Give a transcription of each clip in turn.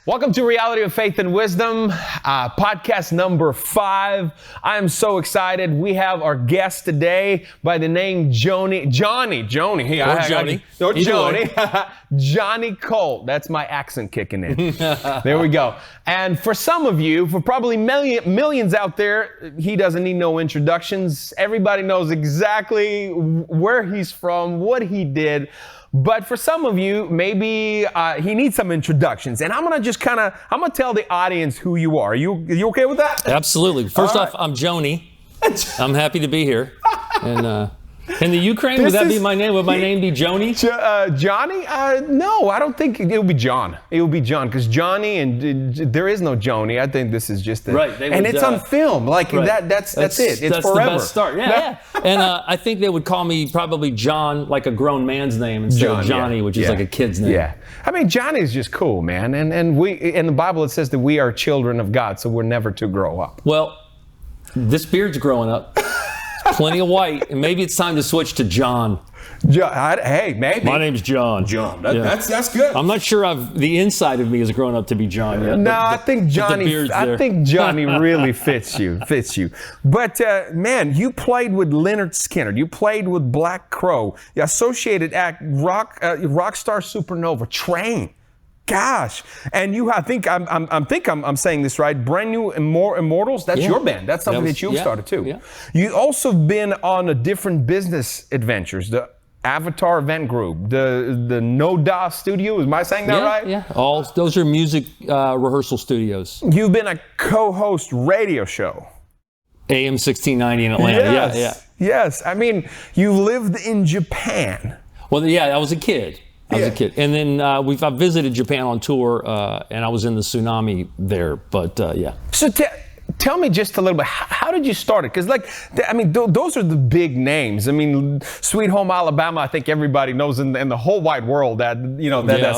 Welcome to Reality of Faith and Wisdom, podcast number 5. I am so excited. We have our guest today by the name Johnny. Hey, Johnny. Johnny Colt. That's my accent kicking in. There we go. And for some of you, for probably millions out there, he doesn't need no introductions. Everybody knows exactly where he's from, what he did. But for some of you, maybe he needs some introductions. And I'm going to tell the audience who you are. You okay with that? Absolutely. First off, I'm Johnny. I'm happy to be here. And in the Ukraine, would that be my name? Would my name be Johnny? Johnny? No, I don't think it'll be John. It will be John, because Johnny and there is no Johnny. I think this is just right. And it's on film. Like right. That's it. It's that's forever. The best start. Yeah. And I think they would call me probably John, like a grown man's name, instead of Johnny, which is like a kid's name. Yeah. I mean, Johnny is just cool, man. And we in the Bible it says that we are children of God, so we're never to grow up. Well, this beard's growing up. Plenty of white, and maybe it's time to switch to John. Hey, maybe. My name's John. That's good. I'm not sure the inside of me has grown up to be John yet. No, I think Johnny really fits you. But man, you played with Lynyrd Skynyrd. You played with Black Crow. You associated act Rock Star Supernova. Train. Gosh, and I think I'm saying this right. Brand New Immortals. That's your band. That's something that you've started too. Yeah. You also been on a different business adventures. The Avatar Event Group, the No Da Studio. Am I saying that right? Yeah. All those are music rehearsal studios. You've been a co-host radio show. AM 1690 in Atlanta. Yes. I mean, you lived in Japan. Well, yeah, I was a kid. And then I visited Japan on tour, and I was in the tsunami there. But yeah. So tell me just a little bit. How did you start it? Because those are the big names. I mean, Sweet Home Alabama. I think everybody knows in the whole wide world that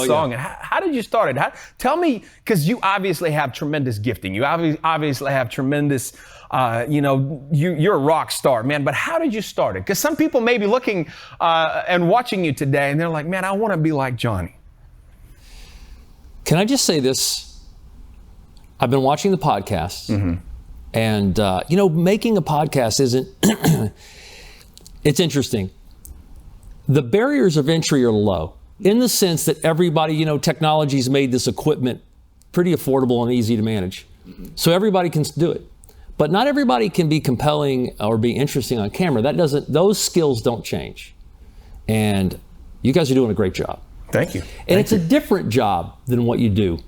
song. And how did you start it? Tell me, because you obviously have tremendous gifting. You obviously have tremendous. You're a rock star, man, but how did you start it? Because some people may be looking and watching you today, and they're like, man, I want to be like Johnny. Can I just say this? I've been watching the podcasts, and, making a podcast isn't, it's interesting. The barriers of entry are low in the sense that everybody, technology's made this equipment pretty affordable and easy to manage. So everybody can do it. But not everybody can be compelling or be interesting on camera. Those skills don't change. And you guys are doing a great job. Thank you. And it's a different job than what you do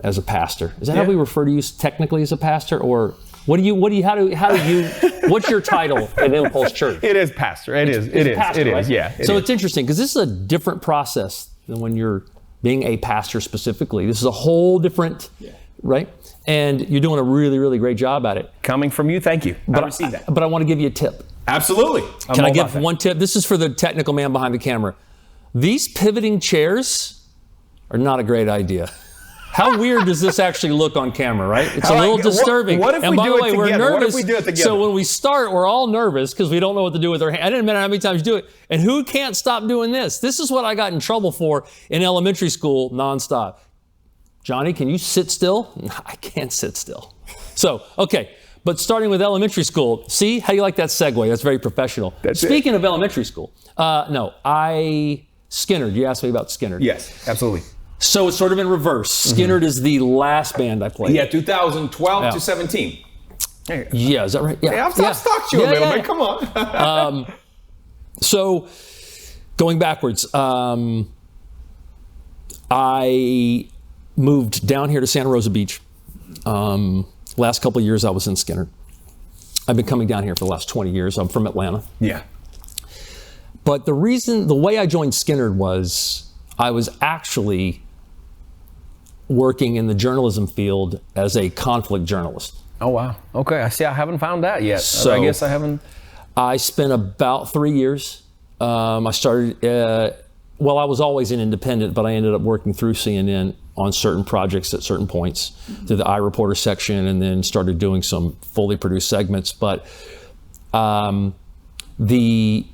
as a pastor. Is that how we refer to you technically as a pastor? Or what's your title at Impulse Church? It is pastor. It is. Yeah. It's interesting because this is a different process than when you're being a pastor specifically. This is a whole different, right? And you're doing a really, really great job at it. Coming from you, thank you. I received that. But I want to give you a tip. Absolutely. Can I give one tip? This is for the technical man behind the camera. These pivoting chairs are not a great idea. How weird does this actually look on camera, right? It's a little disturbing. What if we do it together? We're nervous. What if we do it together? So when we start, we're all nervous because we don't know what to do with our hands. I didn't matter how many times you do it. And who can't stop doing this? This is what I got in trouble for in elementary school nonstop. Johnny, can you sit still? I can't sit still. So, okay. But starting with elementary school, see? How do you like that segue? That's very professional. Speaking of elementary school, Skynyrd. You asked me about Skynyrd. Yes, absolutely. So it's sort of in reverse. Skynyrd is the last band I played. Yeah, 2012 to 17. Yeah, is that right? Yeah, I've stalked you a little bit. Come on. So going backwards, I moved down here to Santa Rosa Beach. Last couple of years I was in Skynyrd. I've been coming down here for the last 20 years. I'm from Atlanta. Yeah. But the way I joined Skynyrd was I was actually working in the journalism field as a conflict journalist. Oh, wow. Okay. I see. I haven't found that yet. So I guess I haven't. I spent about 3 years. I started, I was always an independent, but I ended up working through CNN on certain projects at certain points through the iReporter section, and then started doing some fully produced segments. But the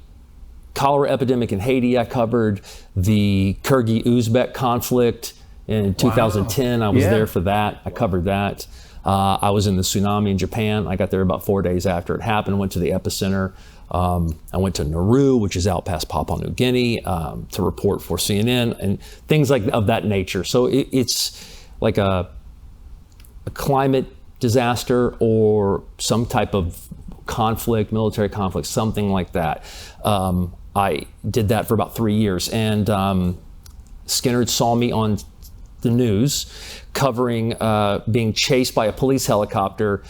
cholera epidemic in Haiti I covered, the Kyrgyz-Uzbek conflict In 2010, I was there for that. I covered that. I was in the tsunami in Japan. I got there about 4 days after it happened, went to the epicenter. I went to Nauru, which is out past Papua New Guinea, to report for CNN and things of that nature. So it's like a climate disaster or some type of conflict, military conflict, something like that. I did that for about 3 years, and Skynyrd saw me on the news covering being chased by a police helicopter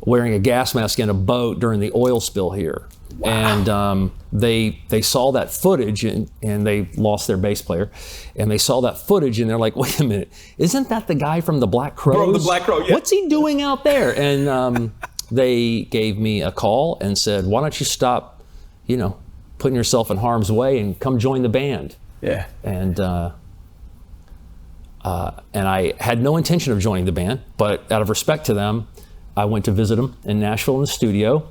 wearing a gas mask in a boat during the oil spill here. Wow. And they saw that footage, and they lost their bass player, and they saw that footage, and they're like, wait a minute, isn't that the guy from the Black Crows? Bro, the Black Crow, yeah. What's he doing out there? And they gave me a call and said, why don't you stop, putting yourself in harm's way and come join the band? Yeah. And I had no intention of joining the band, but out of respect to them, I went to visit them in Nashville in the studio.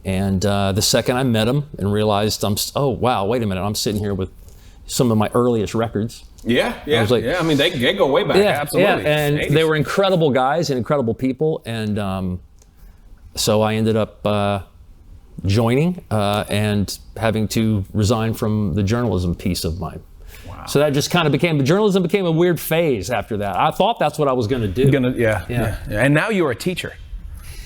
And the second I met them and realized, oh, wow, wait a minute, I'm sitting here with some of my earliest records. Yeah. I was like, I mean, they go way back, absolutely. Yeah, and 80s. they were incredible guys and incredible people. And so I ended up joining and having to resign from the journalism piece of mine. Wow. So that just kind of journalism became a weird phase after that. I thought that's what I was going to do. Yeah. And now you're a teacher.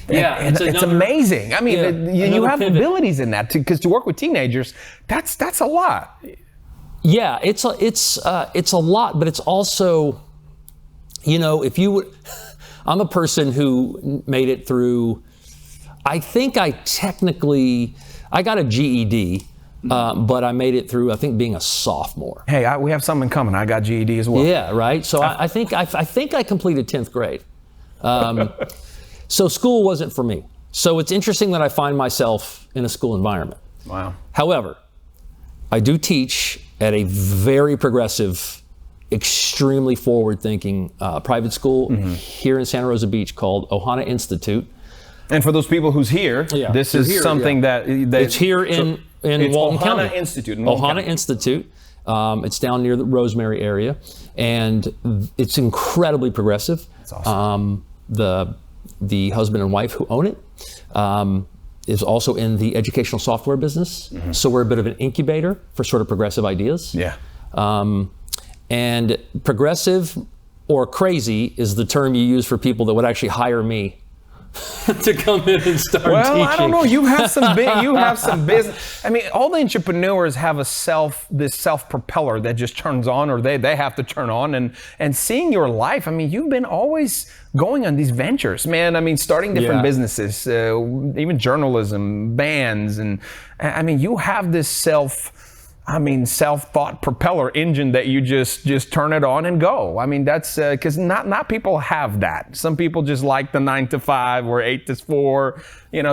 Yeah, it's amazing. I mean, you have abilities in that because to work with teenagers, that's a lot. Yeah, it's a lot, but it's also, if you would, I'm a person who made it through. I think I got a GED, but I made it through. I think being a sophomore. Hey, we have something coming. I got GED as well. Yeah, right. So I think I completed 10th grade. So school wasn't for me. So it's interesting that I find myself in a school environment. Wow. However, I do teach at a very progressive, extremely forward-thinking private school here in Santa Rosa Beach called Ohana Institute. And for those people who's here, this is something that it's here in Walton County. Ohana Institute. Ohana Institute. It's down near the Rosemary area, and it's incredibly progressive. That's awesome. The husband and wife who own it is also in the educational software business. So we're a bit of an incubator for sort of progressive ideas. Yeah. And progressive or crazy is the term you use for people that would actually hire me to come in and start teaching. Well, I don't know. You have some business. I mean, all the entrepreneurs have this self-propeller that just turns on, or they have to turn on. And seeing your life, I mean, you've been always going on these ventures, man. I mean, starting different businesses, even journalism, bands, and I mean, you have this self-thought propeller engine that you just turn it on and go. I mean, that's because not people have that. Some people just like the 9 to 5 or 8 to 4,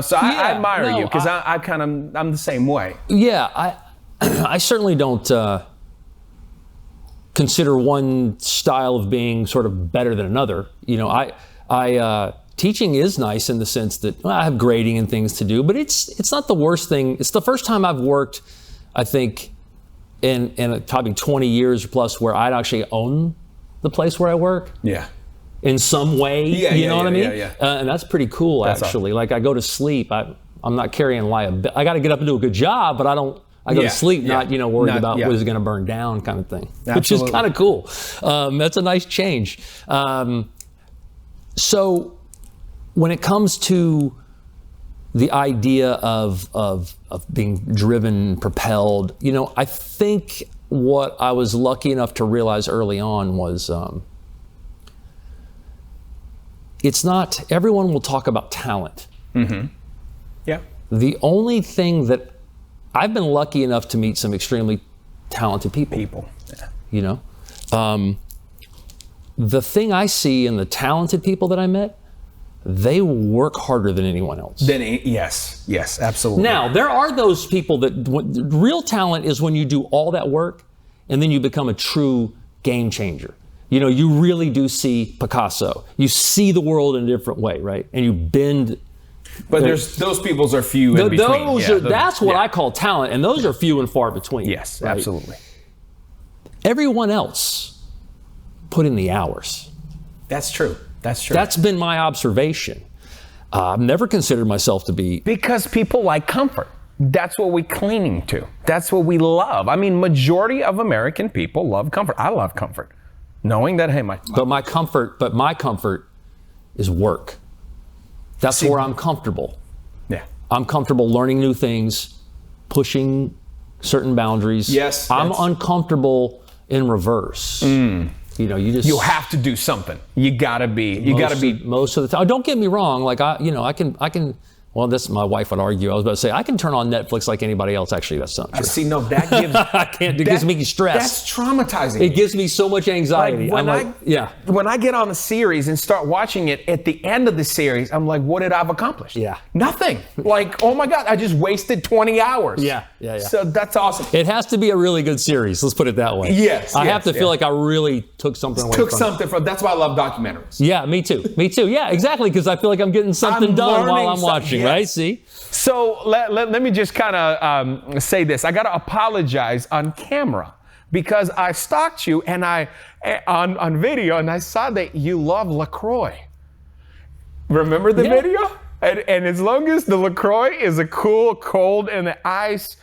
So I admire you because I'm the same way. Yeah, I certainly don't consider one style of being sort of better than another. Teaching is nice in the sense that I have grading and things to do, but it's not the worst thing. It's the first time I've worked, I think, in probably 20 years plus where I'd actually own the place where I work. Yeah. In some way, you know what I mean? Yeah. And that's pretty cool, actually. Like I go to sleep, I'm not carrying liability. I got to get up and do a good job, but I go to sleep not worried about what is going to burn down kind of thing, which is kind of cool. That's a nice change. So when it comes to the idea of being driven, propelled, I think what I was lucky enough to realize early on was it's not, everyone will talk about talent. Mm-hmm. Yeah. The only thing that I've been lucky enough to meet some extremely talented people. Yeah. The thing I see in the talented people that I met, they work harder than anyone else. Yes, absolutely. Now, there are those people that, real talent is when you do all that work and then you become a true game changer. You really do see Picasso. You see the world in a different way, right? And you bend. But those peoples are few in between. That's what I call talent, and those are few and far between. Yes, right? Absolutely. Everyone else put in the hours. That's true. That's true. That's been my observation. I've never considered myself to be... Because people like comfort. That's what we're clinging to. That's what we love. I mean, majority of American people love comfort. I love comfort. Knowing that, hey, But my comfort is work. That's where I'm comfortable. Yeah. I'm comfortable learning new things, pushing certain boundaries. Yes. I'm uncomfortable in reverse. You know, you have to do something. You gotta be most of the time. Don't get me wrong. Like I can. Well, this my wife would argue. I was about to say I can turn on Netflix like anybody else. Actually, that's not true. See, no, that gives I can't. It gives me stress. That's traumatizing. It gives me so much anxiety. When I get on the series and start watching it, at the end of the series, I'm like, what did I have accomplished? Yeah, nothing. Like, oh my God, I just wasted 20 hours. Yeah. So that's awesome. It has to be a really good series. Let's put it that way. Yes. I have to feel like I really took something away from it. That's why I love documentaries. Yeah, me too. Yeah, exactly. Because I feel like I'm getting something done while I'm watching. Yes. Right? See. So let me just kind of say this. I got to apologize on camera because I stalked you and on video and I saw that you love LaCroix. Remember the video? And as long as the LaCroix is a cool, cold, and the ice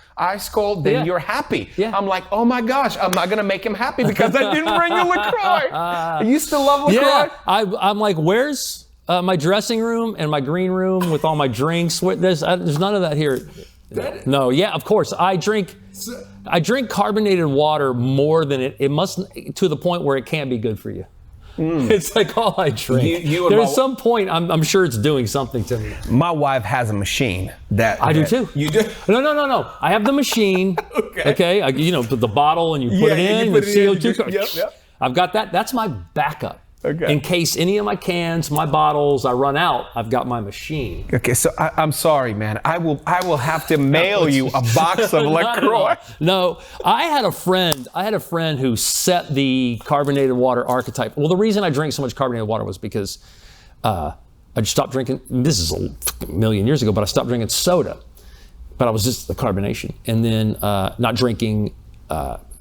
cold, then you're happy. Yeah. I'm like, oh my gosh, I'm not gonna make him happy because I didn't bring you LaCroix. You still love LaCroix? Yeah. I'm like, where's my dressing room and my green room with all my drinks? There's none of that here. No, yeah, of course. I drink carbonated water more than it must, to the point where it can't be good for you. It's like all I drink. There's some point I'm sure it's doing something to me. My wife has a machine that I do too. You do? No. I have the machine. Okay. The bottle and you put it in the CO2. Yep. I've got that. That's my backup. Okay. In case any of my cans, my bottles, I run out, I've got my machine. Okay, so I'm sorry, man. I will have to mail you a box of LaCroix. No, I had a friend who set the carbonated water archetype. Well, the reason I drank so much carbonated water was because I just stopped drinking. This is a million years ago, but I stopped drinking soda. But I was just the carbonation, and then not drinking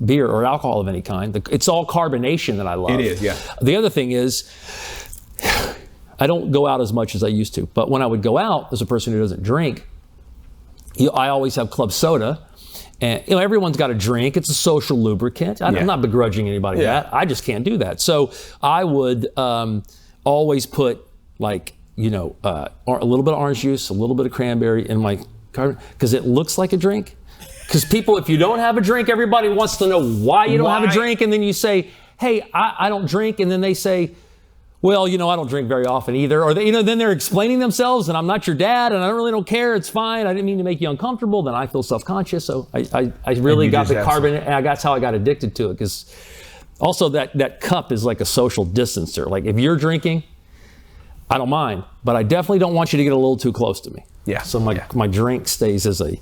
beer or alcohol of any kind. It's all carbonation that I love. It is, yeah. The other thing is, I don't go out as much as I used to. But when I would go out, as a person who doesn't drink, I always have club soda. And everyone's got a drink. It's a social lubricant. I'm not begrudging anybody that. I just can't do that. So I would always put a little bit of orange juice, a little bit of cranberry in my carbon, because it looks like a drink. Because people, if you don't have a drink, everybody wants to know why you don't have a drink. And then you say, hey, I don't drink. And then they say, well, I don't drink very often either. Or then they're explaining themselves, and I'm not your dad, and I don't care. It's fine. I didn't mean to make you uncomfortable. Then I feel self-conscious. So I really got the carbon, and that's how I got addicted to it. Because also that cup is like a social distancer. Like if you're drinking, I don't mind, but I definitely don't want you to get a little too close to me. Yeah. So my drink stays as a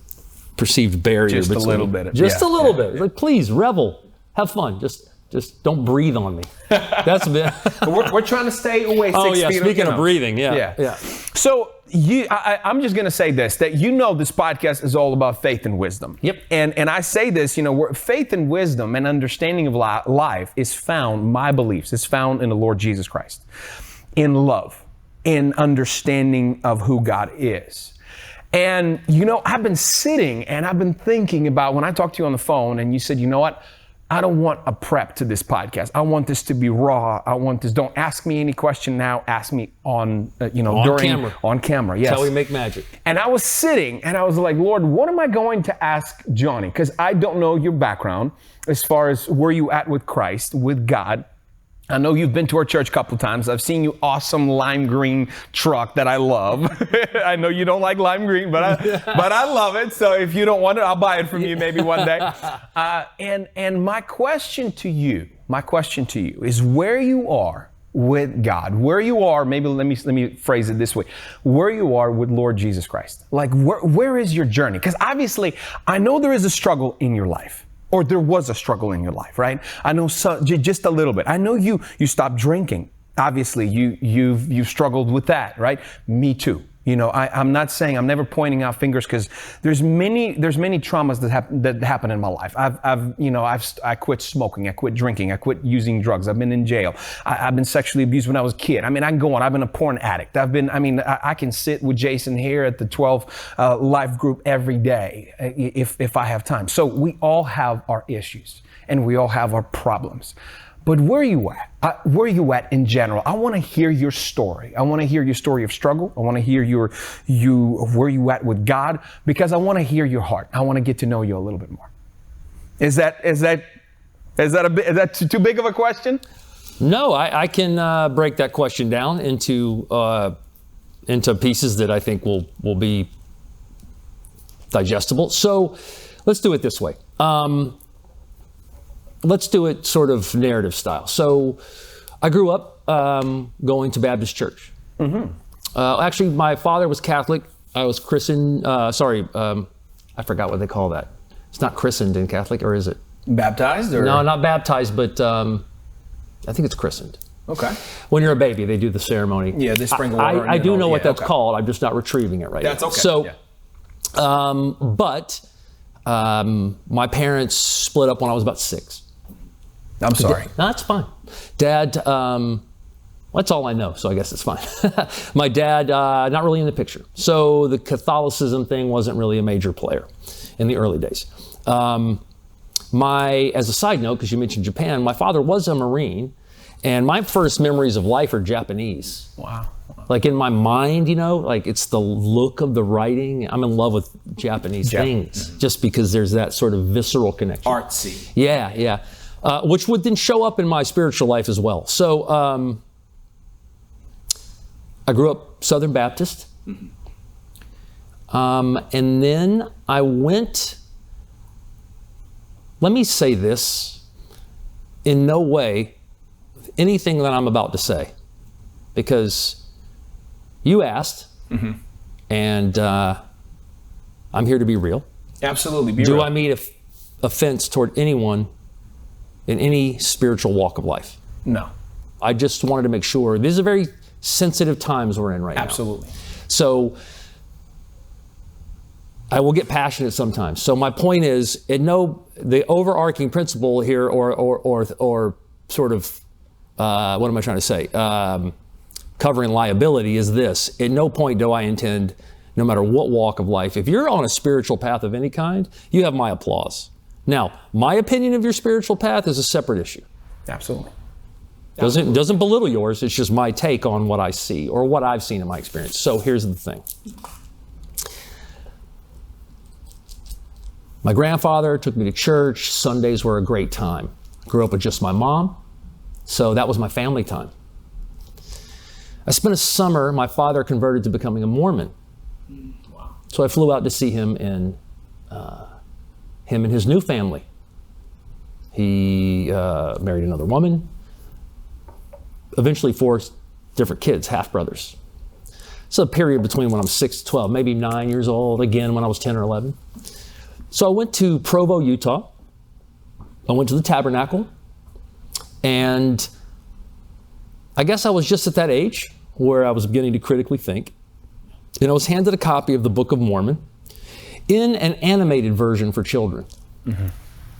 perceived barrier. Just a little bit. Just a little bit. Like, please, revel. Have fun. Just don't breathe on me. That's a bit. we're trying to stay away 6 feet. Speaking of breathing, yeah. So I'm just going to say this, that this podcast is all about faith and wisdom. Yep. And I say this, faith and wisdom and understanding of life is found, my beliefs, is found in the Lord Jesus Christ. In love, in understanding of who God is. And, I've been sitting and I've been thinking about when I talked to you on the phone and you said, you know what? I don't want a prep to this podcast. I want this to be raw. I want this. Don't ask me any question now. Ask me on camera. On camera, yes. That's how we make magic. And I was sitting and I was like, Lord, what am I going to ask Johnny? Because I don't know your background as far as where you at with Christ, with God. I know you've been to our church a couple times. I've seen your awesome lime green truck that I love. I know you don't like lime green, but I love it. So if you don't want it, I'll buy it from you maybe one day. And my question to you is where you are with God, where you are, maybe let me phrase it this way, where you are with Lord Jesus Christ. Like where is your journey? Because obviously I know there is a struggle in your life. Or there was a struggle in your life, right? I know just a little bit. I know you stopped drinking. Obviously, you've struggled with that, right? Me too. You know, I'm not saying, I'm never pointing out fingers, because there's many traumas that happen in my life. I quit smoking, I quit drinking, I quit using drugs, I've been in jail, I've been sexually abused when I was a kid. I mean, I can go on. I've been a porn addict. I can sit with Jason here at the 12 Life group every day if I have time. So we all have our issues and we all have our problems. But where are you at? Where are you at in general? I want to hear your story. I want to hear your story of struggle. I want to hear where you at with God, because I want to hear your heart. I want to get to know you a little bit more. Is that too big of a question? No, I can break that question down into pieces that I think will be digestible. So let's do it this way. Let's do it sort of narrative style. So I grew up going to Baptist church. Actually, my father was Catholic. I was christened, I forgot what they call that. It's not christened in Catholic, or is it? Baptized? Or? No, not baptized, but I think it's christened. Okay. When you're a baby, they do the ceremony. Yeah, they sprinkle water. I do know what that's called. I'm just not retrieving it right now. That's okay. So, but my parents split up when I was about 6. I'm sorry. No, that's fine. Dad, that's all I know, so I guess it's fine. My dad, not really in the picture. So the Catholicism thing wasn't really a major player in the early days. As a side note, because you mentioned Japan, my father was a Marine, and my first memories of life are Japanese. Wow. Like in my mind, like it's the look of the writing. I'm in love with Japanese things, just because there's that sort of visceral connection. Artsy. Yeah. Which would then show up in my spiritual life as well. So I grew up Southern Baptist. And then I went, let me say this, in no way anything that I'm about to say, because you asked, and I'm here to be real. Absolutely, be real. real. Do I mean offense toward anyone in any spiritual walk of life? No. I just wanted to make sure. These are very sensitive times we're in right now. Absolutely. So I will get passionate sometimes. So my point is, the overarching principle here, or sort of, what am I trying to say? Covering liability is this: at no point do I intend, no matter what walk of life, if you're on a spiritual path of any kind, you have my applause. Now, my opinion of your spiritual path is a separate issue. Absolutely. Doesn't belittle yours. It's just my take on what I see, or what I've seen in my experience. So here's the thing. My grandfather took me to church. Sundays were a great time. Grew up with just my mom, so that was my family time. I spent a summer, my father converted to becoming a Mormon. Wow. So I flew out to see him and his new family. He married another woman, eventually 4 different kids, half-brothers. So a period between when I'm 6 to 12, maybe 9 years old, again when I was 10 or 11. So I went to Provo, Utah. I went to the Tabernacle, and I guess I was just at that age where I was beginning to critically think. And I was handed a copy of the Book of Mormon in an animated version for children.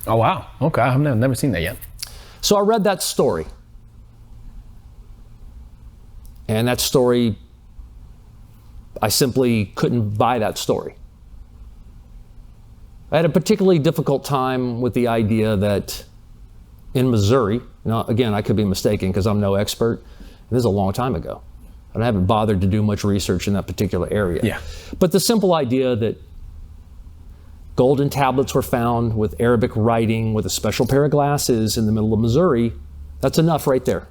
Oh, wow. Okay, I've never seen that yet. So I read that story. And that story, I simply couldn't buy that story. I had a particularly difficult time with the idea that in Missouri, now again, I could be mistaken because I'm no expert, and this is a long time ago, and I haven't bothered to do much research in that particular area. Yeah. But the simple idea that golden tablets were found with Arabic writing with a special pair of glasses in the middle of Missouri, that's enough right there.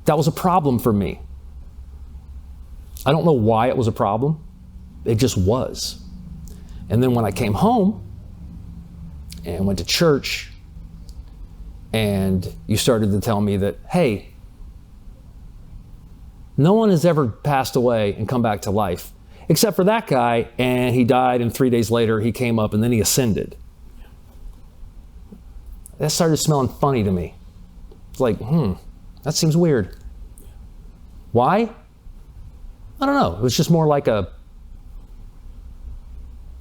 That was a problem for me. I don't know why it was a problem. It just was. And then when I came home and went to church, and you started to tell me that, hey, no one has ever passed away and come back to life, except for that guy, and he died, and 3 days later he came up and then he ascended. That started smelling funny to me. It's like, that seems weird. Why? I don't know. It was just more like a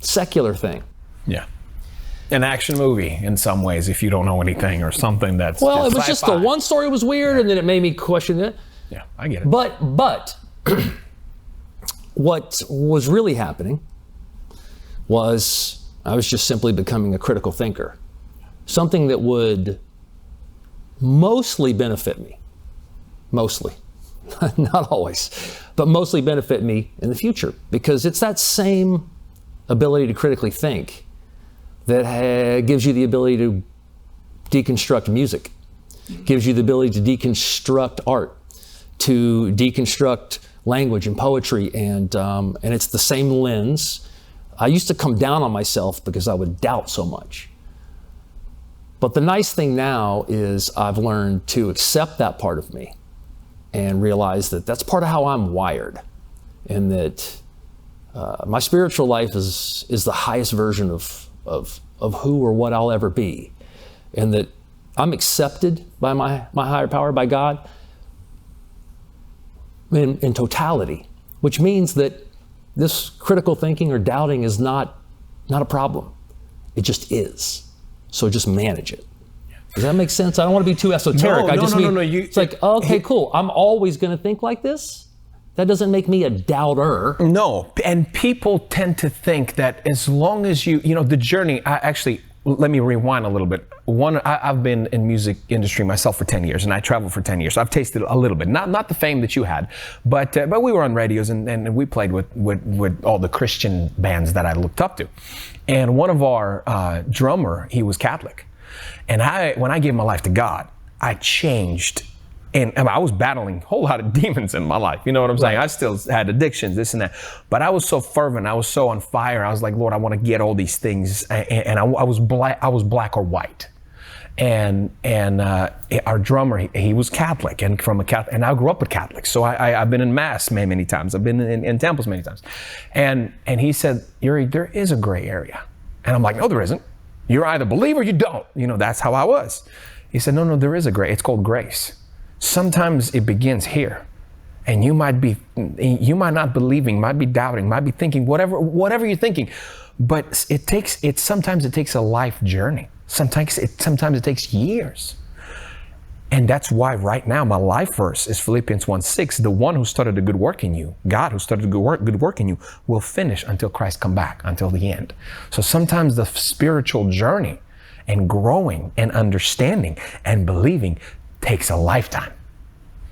secular thing. Yeah. An action movie in some ways, if you don't know anything, or something that's well, it was just the one story was weird, and then it made me question it. Yeah, I get it. But what was really happening was I was just simply becoming a critical thinker. Something that would mostly benefit me. Mostly. Not always, but mostly benefit me in the future, because it's that same ability to critically think that gives you the ability to deconstruct music, gives you the ability to deconstruct art, to deconstruct language and poetry, and it's the same lens. I used to come down on myself because I would doubt so much. But the nice thing now is I've learned to accept that part of me and realize that that's part of how I'm wired, and that my spiritual life is the highest version of who or what I'll ever be, and that I'm accepted by my higher power, by God, in totality, which means that this critical thinking or doubting is not a problem. It just is. So just manage it. Does that make sense? I don't want to be too esoteric. No. It's like, okay, cool. I'm always going to think like this. That doesn't make me a doubter. No, and people tend to think that as long as the journey, let me rewind a little bit. I've been in music industry myself for 10 years, and I traveled for 10 years. So I've tasted a little bit, not the fame that you had, but we were on radios, and we played with all the Christian bands that I looked up to. And one of our drummer, he was Catholic. And when I gave my life to God, I changed. And I was battling a whole lot of demons in my life. You know what I'm saying? I still had addictions, this and that. But I was so fervent. I was so on fire. I was like, Lord, I want to get all these things. And I was black or white. And our drummer, he was Catholic, and from a Catholic, and I grew up with Catholics. So I've been in Mass many times. I've been in temples many times. And he said, Yuriy, there is a gray area. And I'm like, no, there isn't. You either believe or you don't. That's how I was. He said, no, there is a gray. It's called grace. Sometimes it begins here, and you might not believing, might be doubting, might be thinking whatever you're thinking, but sometimes it takes a life journey. Sometimes it takes years. And that's why right now my life verse is Philippians 1:6. The one who started a good work in you, God who started a good work in you, will finish until Christ come back, until the end. So sometimes the spiritual journey and growing and understanding and believing takes a lifetime.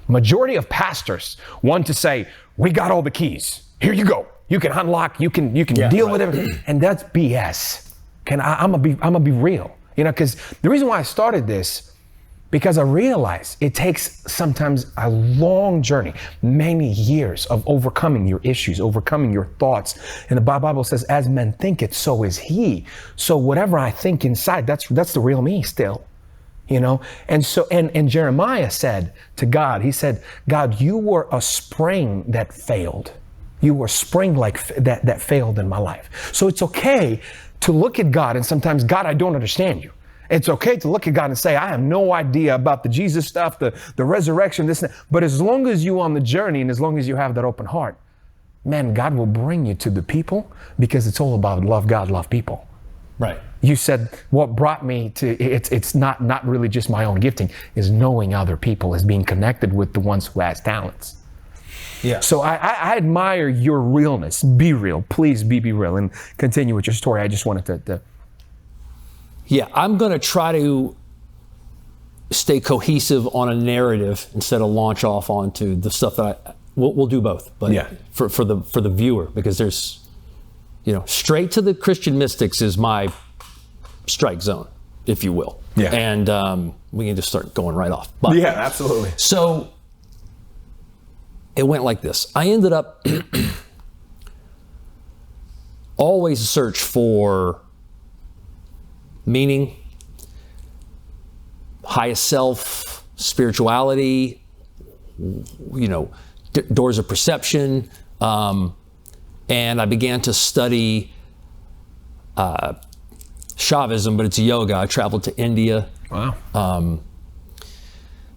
Majority of pastors want to say, we got all the keys. Here you go. You can unlock, you can deal with everything. And that's BS. I'm gonna be real. Because the reason why I started this, because I realize it takes sometimes a long journey, many years of overcoming your issues, overcoming your thoughts. And the Bible says, as men think it, so is he. So whatever I think inside, that's the real me still. And so, and Jeremiah said to God, he said, God, you were a spring that failed. You were a spring that failed in my life. So it's okay to look at God and sometimes, God, I don't understand you. It's okay to look at God and say, I have no idea about the Jesus stuff, the resurrection, this and that. But as long as you're on the journey and as long as you have that open heart, man, God will bring you to the people, because it's all about love God, love people. Right. You said what brought me to it's not really just my own gifting, is knowing other people, is being connected with the ones who has talents. Yeah. So I admire your realness. Be real. Please be real and continue with your story. I just wanted to. Yeah, I'm going to try to stay cohesive on a narrative instead of launch off onto the stuff that we'll do both. But yeah. for the viewer, because there's straight to the Christian mystics is my strike zone, if you will. Yeah. And we can just start going right off. But, yeah, absolutely. So it went like this. I ended up always search for meaning, highest self, spirituality, doors of perception. And I began to study Shaivism, but it's yoga. I traveled to India. Wow.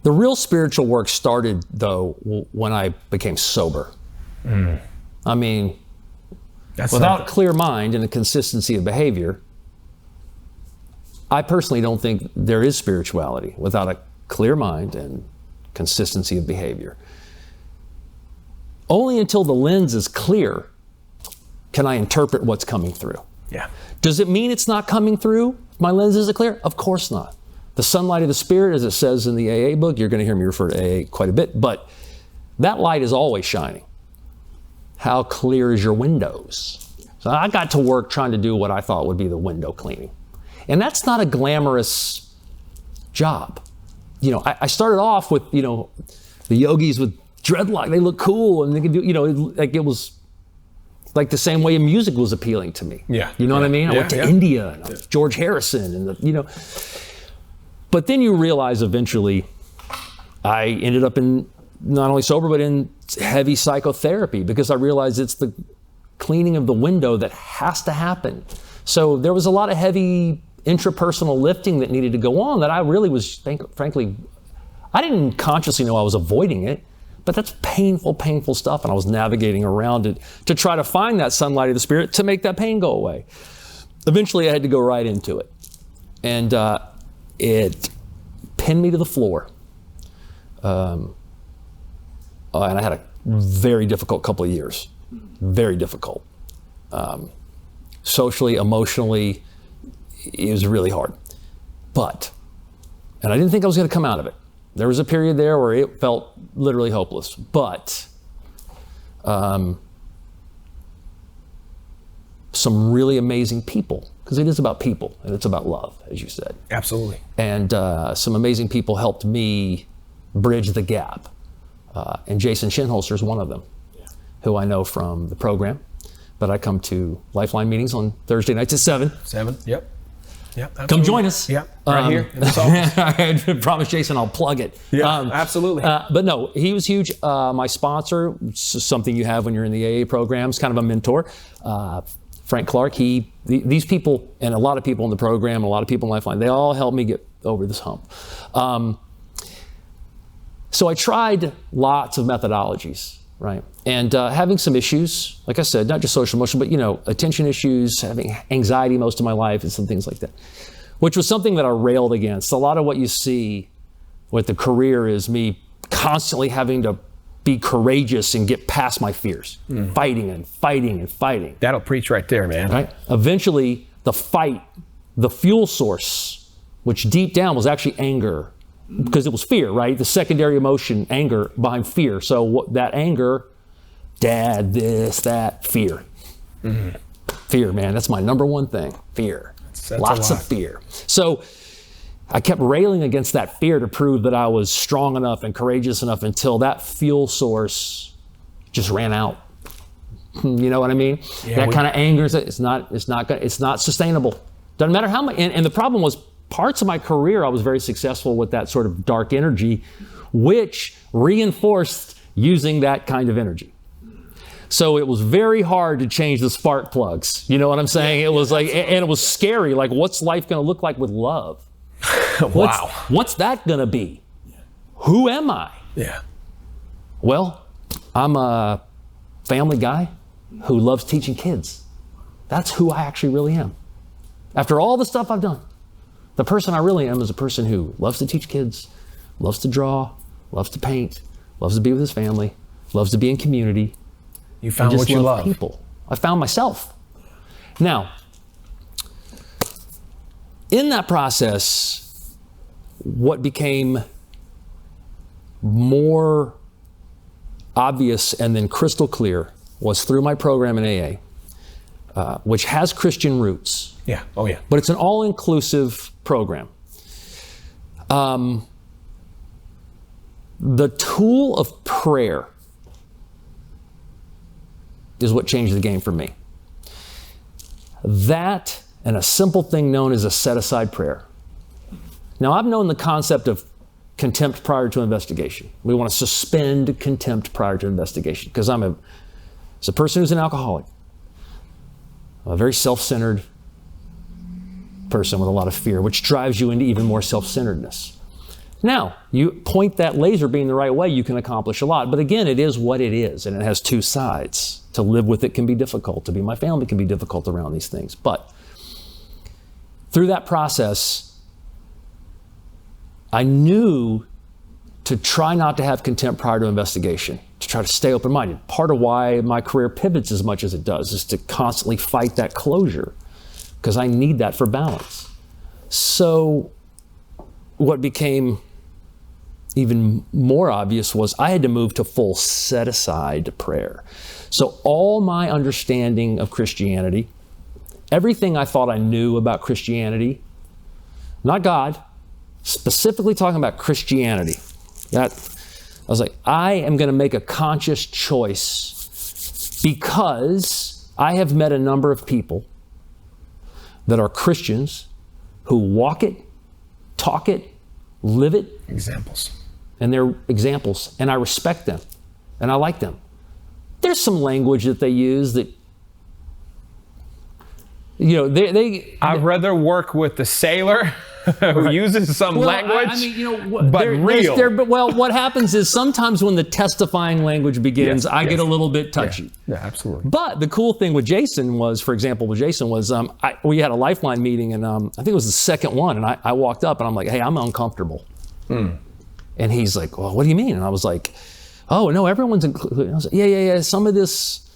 The real spiritual work started, though, when I became sober. I mean, That's without something. clear mind and a consistency of behavior, I personally don't think there is spirituality without a clear mind and consistency of behavior. Only until the lens is clear can I interpret what's coming through. Yeah. Does it mean it's not coming through? My lens isn't clear? Of course not. The sunlight of the Spirit, as it says in the AA book, you're going to hear me refer to AA quite a bit, but that light is always shining. How clear is your windows? So I got to work trying to do what I thought would be the window cleaning. And that's not a glamorous job. You know, I started off with, you know, the yogis with dreadlock. They look cool, and they could do, you know, like it was like the same way music was appealing to me. Yeah. You know what I mean? I Yeah, went to yeah. India, and George Harrison, and you know. But then you realize eventually, I ended up in not only sober, but in heavy psychotherapy, because I realized it's the cleaning of the window that has to happen. So there was a lot of heavy intrapersonal lifting that needed to go on that I really was, frankly, I didn't consciously know I was avoiding it, but that's painful, painful stuff. And I was navigating around it to try to find that sunlight of the Spirit to make that pain go away. Eventually I had to go right into it. And it pinned me to the floor. And I had a very difficult couple of years, very difficult. Socially, emotionally, it was really hard. And I didn't think I was going to come out of it. There was a period there where it felt literally hopeless, but some really amazing people, because it is about people and it's about love, as you said. Absolutely. And some amazing people helped me bridge the gap. And Jason Newsted is one of them, who I know from the program. But I come to Lifeline meetings on Thursday nights at 7. 7. Yep. Yep. Come absolutely. join us. Yep. Right here. In this office. I had promised Jason I'll plug it. Yeah. Absolutely. But no, he was huge. My sponsor, something you have when you're in the AA programs, kind of a mentor. Frank Clark, these people, and a lot of people in the program, a lot of people in Lifeline, they all helped me get over this hump. So I tried lots of methodologies, right? And having some issues, like I said, not just social emotional, but, you know, attention issues, having anxiety most of my life and some things like that, which was something that I railed against. A lot of what you see with the career is me constantly having to be courageous and get past my fears, fighting and fighting and fighting. That'll preach right there, man. Right? Eventually, the fight, the fuel source, which deep down was actually anger, because it was fear, right? The secondary emotion, anger behind fear. So that anger, dad, this, that, fear. Fear, man, that's my number one thing, fear. That's Lots of fear. So I kept railing against that fear to prove that I was strong enough and courageous enough until that fuel source just ran out. You know what I mean? Yeah, that kind of anger, it's not sustainable. Doesn't matter how much, and the problem was, parts of my career, I was very successful with that sort of dark energy, which reinforced using that kind of energy. So it was very hard to change the spark plugs. You know what I'm saying? It was like, and it was scary. Like, what's life going to look like with love? Wow. What's that going to be? Who am I? Yeah. Well, I'm a family guy who loves teaching kids. That's who I actually really am. After all the stuff I've done, the person I really am is a person who loves to teach kids, loves to draw, loves to paint, loves to be with his family, loves to be in community. You found just what you love. People. I found myself. Now, in that process, what became more obvious and then crystal clear was through my program in AA, which has Christian roots. Yeah. Oh, yeah. But it's an all-inclusive program. The tool of prayer is what changed the game for me. That and a simple thing known as a set-aside prayer. Now, I've known the concept of contempt prior to investigation. We want to suspend contempt prior to investigation, because as a person who's an alcoholic, I'm a very self-centered person with a lot of fear, which drives you into even more self-centeredness. Now, you point that laser beam the right way, you can accomplish a lot. But again, it is what it is, and it has two sides. To live with it can be difficult. To be my family can be difficult around these things. But through that process, I knew to try not to have contempt prior to investigation, to try to stay open-minded. Part of why my career pivots as much as it does is to constantly fight that closure, because I need that for balance. So what became even more obvious was I had to move to full set-aside prayer. So all my understanding of Christianity, everything I thought I knew about Christianity, not God, specifically talking about Christianity, that I was like, I am going to make a conscious choice because I have met a number of people that are Christians who walk it, talk it, live it. Examples. And they're examples, and I respect them, and I like them. There's some language that they use that, I'd rather work with the sailor who uses some language, but real. But what happens is sometimes when the testifying language begins, I get a little bit touchy. Yeah, absolutely. But the cool thing with Jason was, for example, we had a Lifeline meeting, and I think it was the second one, and I walked up, and I'm like, hey, I'm uncomfortable. And he's like, well, what do you mean? And I was like, oh, no, everyone's included. I was like, yeah. Some of this,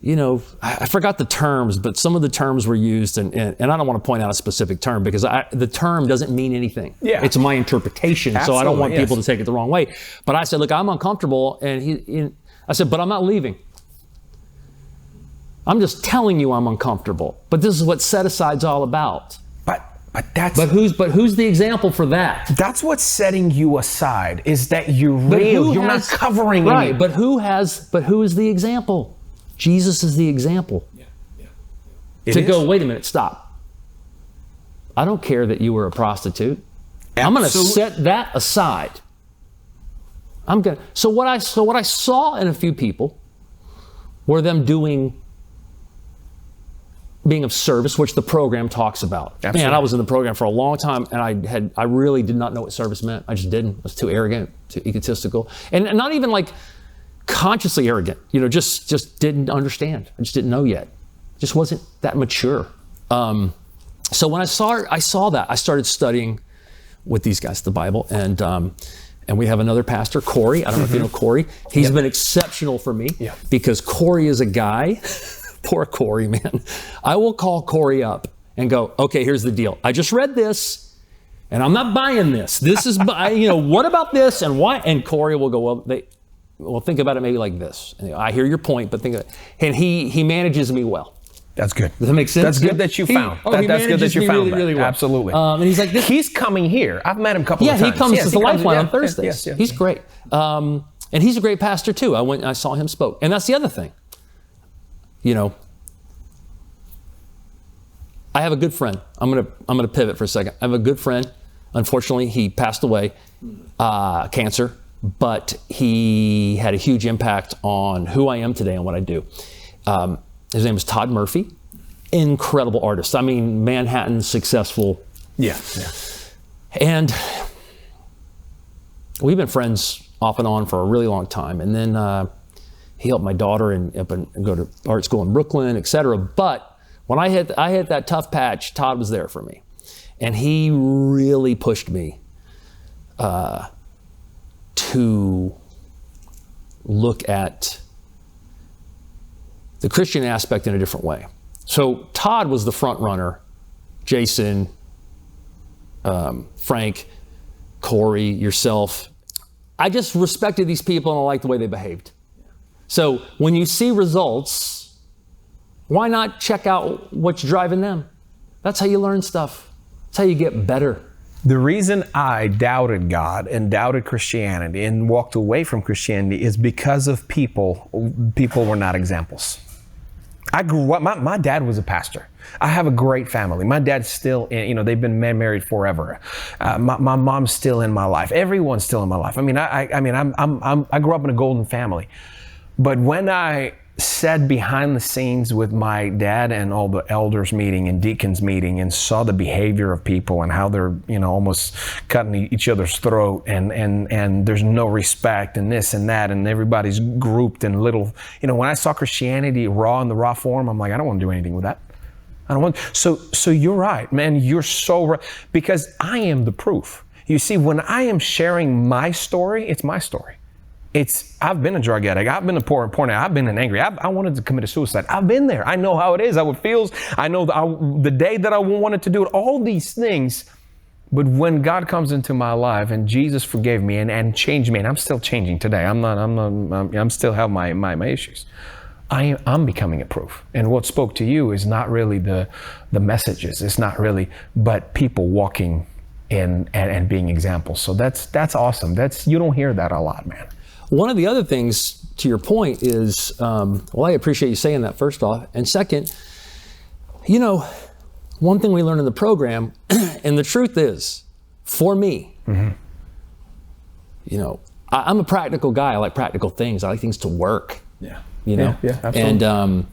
I forgot the terms, but some of the terms were used, and I don't want to point out a specific term because the term doesn't mean anything. Yeah. It's my interpretation, so I don't want people to take it the wrong way. But I said, look, I'm uncomfortable, and I said, but I'm not leaving. I'm just telling you I'm uncomfortable. But this is what set-aside's all about. But who's the example for that? That's what's setting you aside, is that you're real. You're not covering right. anything. But who is the example? Jesus is the example. To go, wait a minute, stop. I don't care that you were a prostitute. I'm going to set that aside. So what I saw in a few people were them being of service, which the program talks about. Absolutely. Man, I was in the program for a long time, and I really did not know what service meant. I just didn't. I was too arrogant, too egotistical, and not even like consciously arrogant. Just didn't understand. I just didn't know yet. Just wasn't that mature. So when I saw that, I started studying with these guys the Bible, and we have another pastor, Corey. I don't know if you know Corey. He's been exceptional for me because Corey is a guy. Poor Corey, man. I will call Corey up and go, okay, here's the deal. I just read this, and I'm not buying this. This is, what about this and why? And Corey will go, well, think about it maybe like this. And I hear your point, but think of it. And he manages me well. That's good. Does that make sense? That's good that you found. That's good that you found that. Really well. Absolutely. And he's like, he's coming here. I've met him a couple of times. Yeah, he comes to the Lifeline on Thursdays. Yes. He's great. And he's a great pastor too. I went and I saw him spoke. And that's the other thing. I have a good friend. I'm gonna pivot for a second. I have a good friend. Unfortunately, he passed away, cancer, but he had a huge impact on who I am today and what I do. His name is Todd Murphy. Incredible artist. I mean, Manhattan successful. Yeah. And we've been friends off and on for a really long time. And then he helped my daughter and go to art school in Brooklyn, et cetera. But when I hit that tough patch, Todd was there for me. And he really pushed me to look at the Christian aspect in a different way. So Todd was the front runner. Jason, Frank, Corey, yourself. I just respected these people and I liked the way they behaved. So when you see results, why not check out what's driving them? That's how you learn stuff. That's how you get better. The reason I doubted God and doubted Christianity and walked away from Christianity is because of people were not examples. I grew up, my dad was a pastor. I have a great family. My dad's still in, they've been married forever. My mom's still in my life. Everyone's still in my life. I grew up in a golden family. But when I sat behind the scenes with my dad and all the elders meeting and deacons meeting and saw the behavior of people and how they're, almost cutting each other's throat and there's no respect and this and that and everybody's grouped in little, when I saw Christianity raw in the raw form, I'm like, I don't want to do anything with that. I don't want. So you're right, man. You're so right, because I am the proof. You see, when I am sharing my story, it's my story. I've been a drug addict. I've been a porn addict. I've been an angry. I wanted to commit a suicide. I've been there. I know how it is, how it feels. I know the day that I wanted to do it, all these things. But when God comes into my life and Jesus forgave me and changed me, and I'm still changing today. I'm still have my issues. I'm becoming a proof. And what spoke to you is not really the messages. It's not really, but people walking in and being examples. So that's awesome. You don't hear that a lot, man. One of the other things, to your point, is, I appreciate you saying that, first off. And second, one thing we learned in the program, and the truth is, for me, I'm a practical guy. I like practical things. I like things to work. Yeah. Yeah, absolutely. And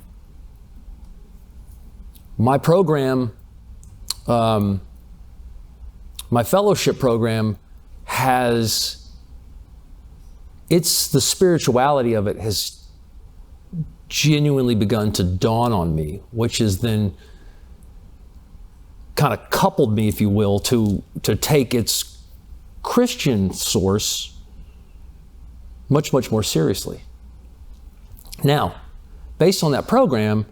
my program, my fellowship program it's the spirituality of it has genuinely begun to dawn on me, which has then kind of coupled me, if you will, to take its Christian source much, much more seriously. Now, based on that program,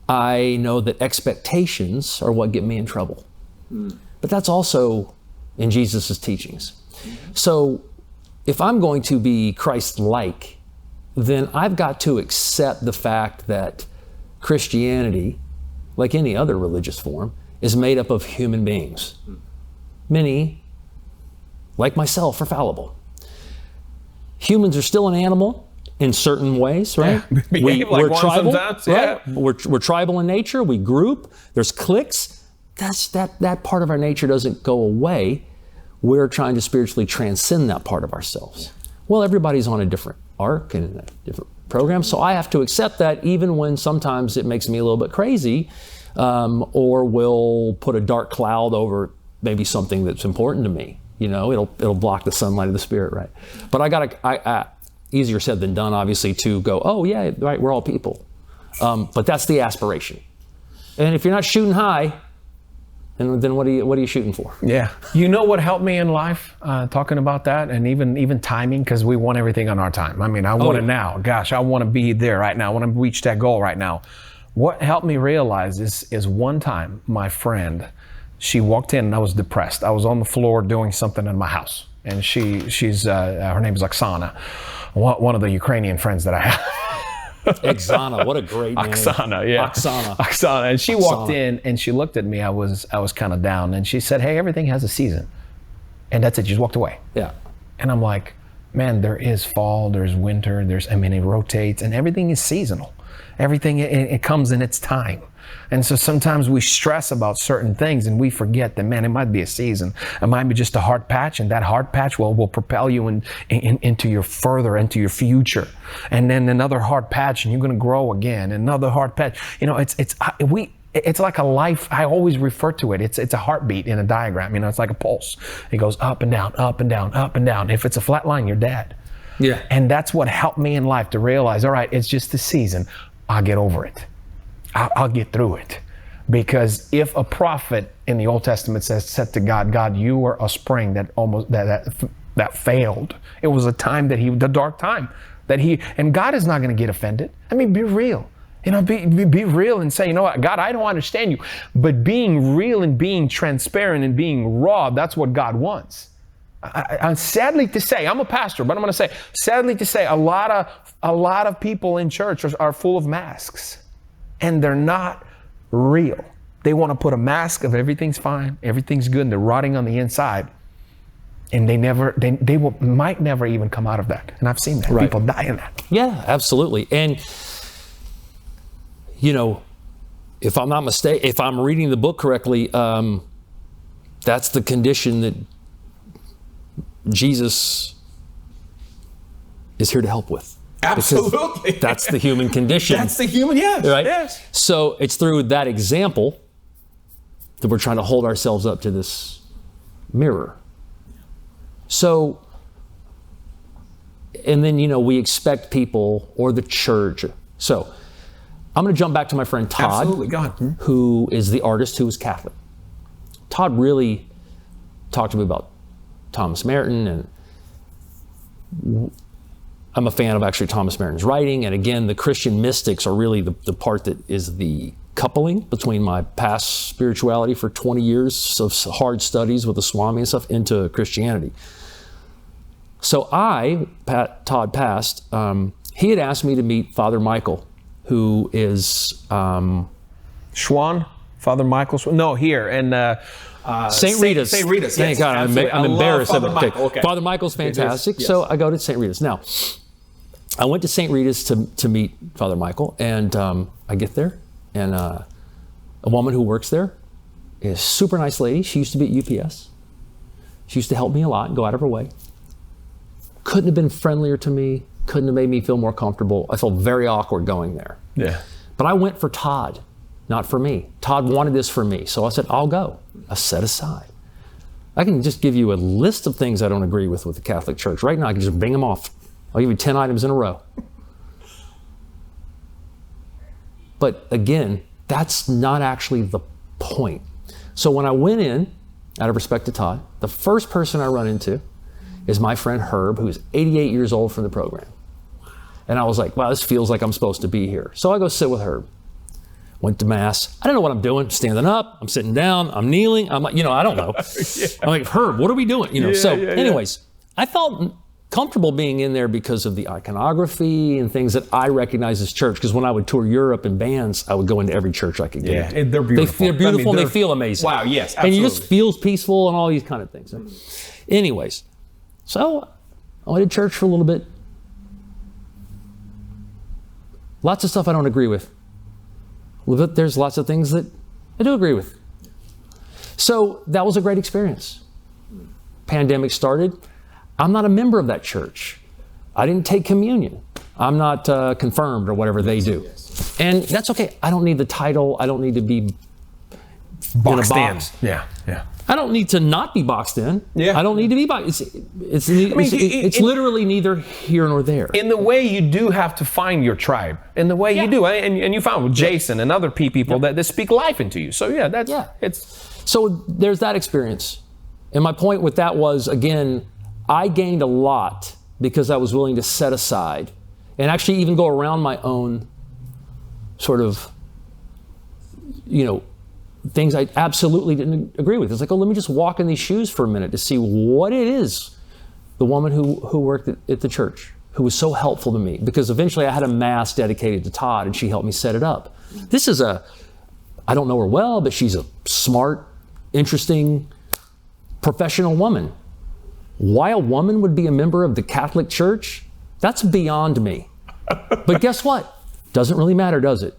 I know that expectations are what get me in trouble. But that's also in Jesus' teachings. So if I'm going to be Christ-like, then I've got to accept the fact that Christianity, like any other religious form, is made up of human beings. Many, like myself, are fallible. Humans are still an animal in certain ways, right? Yeah, we're tribal, right? We're tribal in nature. We group. There's cliques. That part of our nature doesn't go away. We're trying to spiritually transcend that part of ourselves. Well, everybody's on a different arc and a different program, so I have to accept that even when sometimes it makes me a little bit crazy, or will put a dark cloud over maybe something that's important to me. It'll block the sunlight of the Spirit, right? But I easier said than done, obviously, to go, oh yeah, right, we're all people. But that's the aspiration. And if you're not shooting high, and then what are you shooting for? Yeah. You know what helped me in life, talking about that, and even timing, because we want everything on our time. I mean, I want it now. Gosh, I want to be there right now. I want to reach that goal right now. What helped me realize is one time my friend, she walked in and I was depressed. I was on the floor doing something in my house, and she's her name is Oksana, one of the Ukrainian friends that I have. Oksana, what a great name. Oksana, yeah. Oksana. And she walked in and she looked at me. I was kind of down, and she said, "Hey, everything has a season." And that's it. She just walked away. Yeah. And I'm like, man, there is fall, there's winter, it rotates, and everything is seasonal. Everything, it comes in its time. And so sometimes we stress about certain things and we forget that, man, it might be a season. It might be just a hard patch, and that hard patch will propel you into your future. And then another hard patch and you're going to grow again. Another hard patch. It's like a life. I always refer to it. It's a heartbeat in a diagram. It's like a pulse. It goes up and down, up and down, up and down. If it's a flat line, you're dead. Yeah. And that's what helped me in life to realize, all right, it's just a season. I'll get over it. I'll get through it. Because if a prophet in the Old Testament said to God, God, you were a spring that failed. It was a time the dark time and God is not going to get offended. I mean, be real. Be real and say, you know what, God, I don't understand you. But being real and being transparent and being raw, that's what God wants. Sadly to say, I'm a pastor, but I'm going to say, sadly to say, a lot of people in church are full of masks. And they're not real. They want to put a mask of everything's fine, everything's good, and they're rotting on the inside. And they might never even come out of that. And I've seen that. Right. People die in that. Yeah, absolutely. And, if I'm not mistaken, if I'm reading the book correctly, that's the condition that Jesus is here to help with. Absolutely. That's the human condition. That's the human, yes. Right? Yes. So it's through that example that we're trying to hold ourselves up to this mirror. So, and then, we expect people or the church. So I'm going to jump back to my friend Todd. Absolutely, go ahead. Who is the artist who was Catholic. Todd really talked to me about Thomas Merton, and I'm a fan of actually Thomas Merton's writing. And again, the Christian mystics are really the part that is the coupling between my past spirituality for 20 years of hard studies with the Swami and stuff into Christianity. So Todd passed, he had asked me to meet Father Michael, who is... Schwan? Father Michael Schwan? No, here. And St. Rita's. St. Rita's, Thank yes. God, I'm embarrassed of it. Okay. Father Michael's fantastic. Yes. So I go to St. Rita's. Now, I went to St. Rita's to meet Father Michael, and I get there, and a woman who works there is a super nice lady. She used to be at UPS. She used to help me a lot and go out of her way. Couldn't have been friendlier to me, couldn't have made me feel more comfortable. I felt very awkward going there. Yeah. But I went for Todd, not for me. Todd wanted this for me, so I said, I'll go. I set aside. I can just give you a list of things I don't agree with the Catholic Church. Right now, I can just bing them off. I'll give you 10 items in a row. But again, that's not actually the point. So when I went in, out of respect to Todd, the first person I run into is my friend Herb, who's 88 years old from the program. And I was like, wow, this feels like I'm supposed to be here. So I go sit with Herb. Went to Mass. I don't know what I'm doing. Standing up, I'm sitting down, I'm kneeling. I'm like, I don't know. Yeah. I'm like, Herb, what are we doing? Anyways, I felt comfortable being in there because of the iconography and things that I recognize as church. Because when I would tour Europe in bands, I would go into every church I could get into. They're beautiful. They're beautiful and they feel amazing. Wow, yes, absolutely. And you just feel peaceful and all these kind of things. Anyways, so I went to church for a little bit. Lots of stuff I don't agree with. But there's lots of things that I do agree with. So that was a great experience. Pandemic started. I'm not a member of that church. I didn't take communion. I'm not confirmed or whatever they do. And that's okay. I don't need the title. I don't need to be boxed in a box. Yeah. I don't need to not be boxed in. Yeah. I don't need to be boxed. It's literally neither here nor there. In the way you do have to find your tribe. In the way you do. And you found with Jason and other people that speak life into you. So So there's that experience. And my point with that was, again, I gained a lot because I was willing to set aside and actually even go around my own sort of, things I absolutely didn't agree with. It's like, let me just walk in these shoes for a minute to see what it is. The woman who worked at the church, who was so helpful to me, because eventually I had a Mass dedicated to Todd and she helped me set it up. This is I don't know her well, but she's a smart, interesting, professional woman. Why a woman would be a member of the Catholic Church, that's beyond me. But guess what? Doesn't really matter, does it?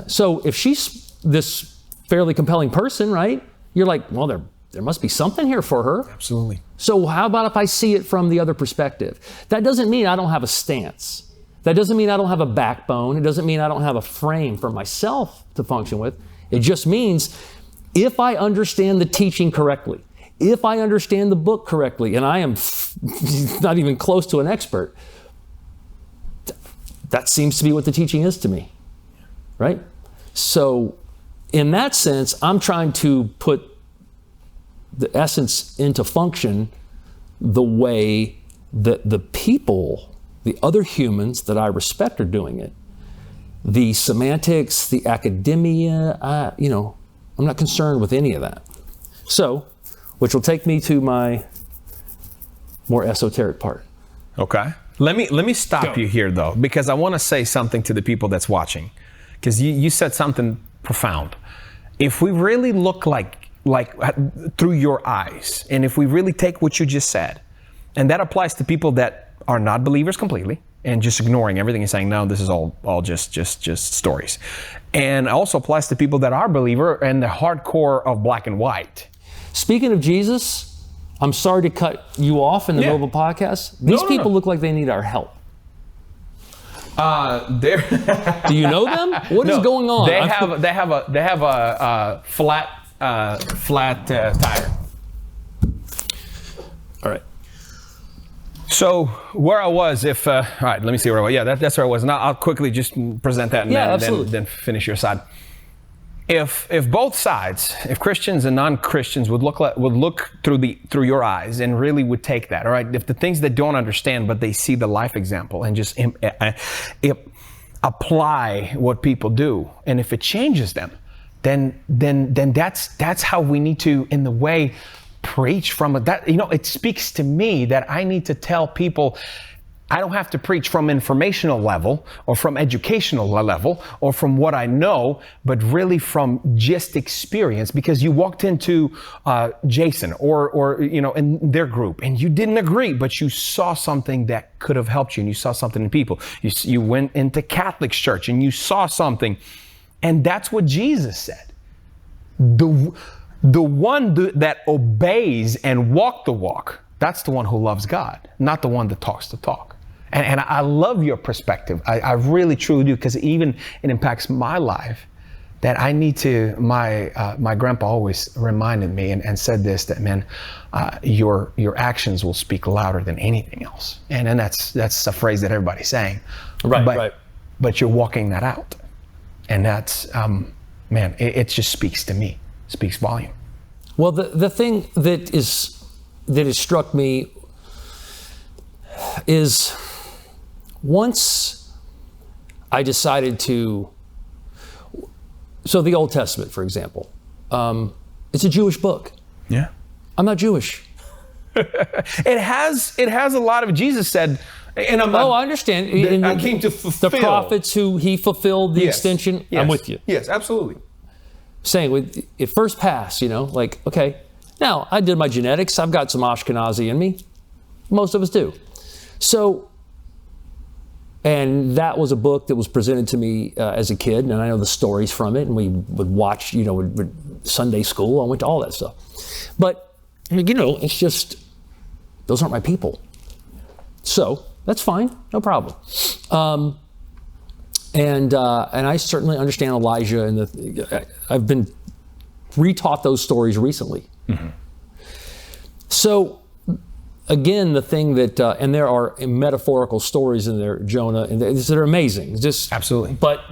So if she's this fairly compelling person, right? You're like, well, there must be something here for her. Absolutely. So how about if I see it from the other perspective? That doesn't mean I don't have a stance. That doesn't mean I don't have a backbone. It doesn't mean I don't have a frame for myself to function with. It just means if I understand the teaching correctly, if I understand the book correctly, and I am not even close to an expert, that seems to be what the teaching is to me, right? So in that sense, I'm trying to put the essence into function the way that the people, the other humans that I respect are doing it. The semantics, the academia, I'm not concerned with any of that. So, which will take me to my more esoteric part. Okay. Let me stop you here though, because I want to say something to the people that's watching, because you said something profound. If we really look like through your eyes, and if we really take what you just said, and that applies to people that are not believers completely and just ignoring everything and saying, no, this is all just stories. And also applies to people that are believer and the hardcore of black and white. Speaking of Jesus, I'm sorry to cut you off in the middle of a podcast. These people look like they need our help. They're Do you know them? What is going on? They have a flat tire. All right. So where I was, all right, let me see where I was. Yeah, that's where I was. Now I'll quickly just present that and then finish your side. If both sides, if Christians and non-Christians would look through your eyes and really would take that, all right, if the things they don't understand but they see the life example and just apply what people do, and if it changes them, then that's how we need to, in the way, preach from that. It speaks to me that I need to tell people. I don't have to preach from informational level or from educational level or from what I know, but really from just experience, because you walked into Jason or in their group and you didn't agree, but you saw something that could have helped you, and you saw something in people. You went into Catholic church and you saw something, and that's what Jesus said. The one that obeys and walk the walk, that's the one who loves God, not the one that talks the talk. And I love your perspective. I really, truly do, because it impacts my life, that I need to, my grandpa always reminded me and said this, that, man, your actions will speak louder than anything else. And that's a phrase that everybody's saying. Right. But you're walking that out. And that's, man, it just speaks to me, speaks volume. Well, the thing that has struck me is, once I decided so the Old Testament, for example, it's a Jewish book. Yeah. I'm not Jewish. It has a lot of, Jesus said, and I understand. I came to fulfill. The prophets who he fulfilled the extension. Yes. I'm with you. Yes, absolutely. Saying with it first pass, okay. Now, I did my genetics. I've got some Ashkenazi in me. Most of us do. So, and that was a book that was presented to me as a kid, and I know the stories from it, and we would watch, Sunday school. I went to all that stuff. But, it's just, those aren't my people. So, that's fine, no problem. And I certainly understand Elijah, and I've been retaught those stories recently. Mm-hmm. So, again, the thing that, and there are metaphorical stories in there, Jonah, and that are amazing. Just absolutely. But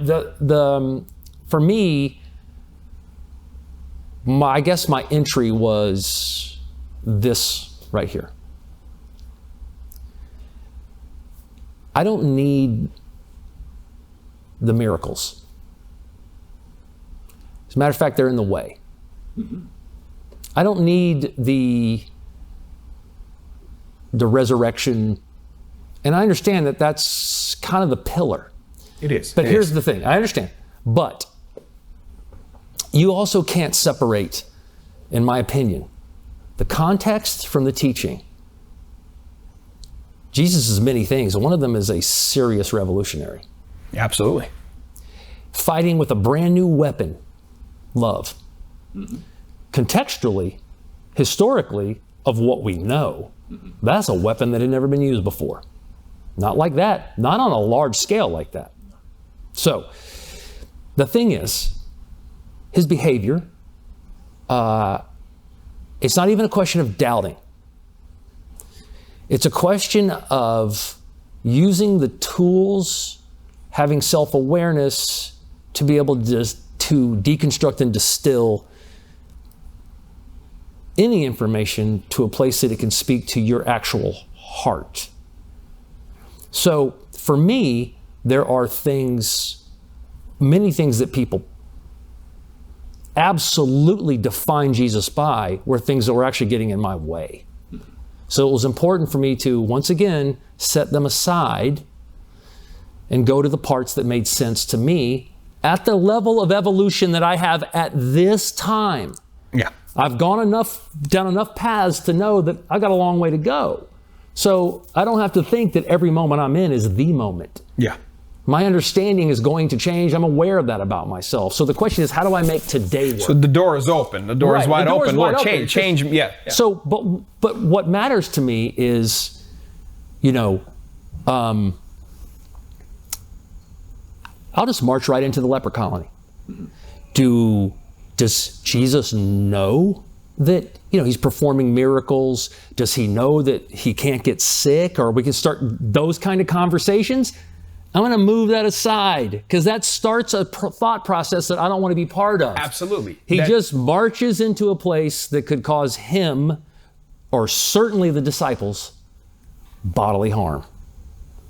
for me, I guess my entry was this right here. I don't need the miracles. As a matter of fact, they're in the way. Mm-hmm. I don't need the resurrection. And I understand that that's kind of the pillar. It is. But here's the thing. I understand. But you also can't separate, in my opinion, the context from the teaching. Jesus is many things. One of them is a serious revolutionary. Absolutely. Fighting with a brand new weapon, love. Mm-hmm. Contextually, historically, of what we know, that's a weapon that had never been used before. Not like that. Not on a large scale like that. So, the thing is, his behavior, it's not even a question of doubting. It's a question of using the tools, having self-awareness to be able to deconstruct and distill any information to a place that it can speak to your actual heart. So for me, there are many things that people absolutely define Jesus by were things that were actually getting in my way. So it was important for me to, once again, set them aside and go to the parts that made sense to me at the level of evolution that I have at this time. Yeah. I've down enough paths to know that I got a long way to go. So I don't have to think that every moment I'm in is the moment. Yeah. My understanding is going to change. I'm aware of that about myself. So the question is, how do I make today work? So the door is open. The door is wide open. Lord, change. Yeah. So, but what matters to me is, I'll just march right into the leper colony. Does Jesus know that, he's performing miracles? Does he know that he can't get sick? Or we can start those kind of conversations. I'm going to move that aside because that starts a thought process that I don't want to be part of. Absolutely. He just marches into a place that could cause him, or certainly the disciples, bodily harm.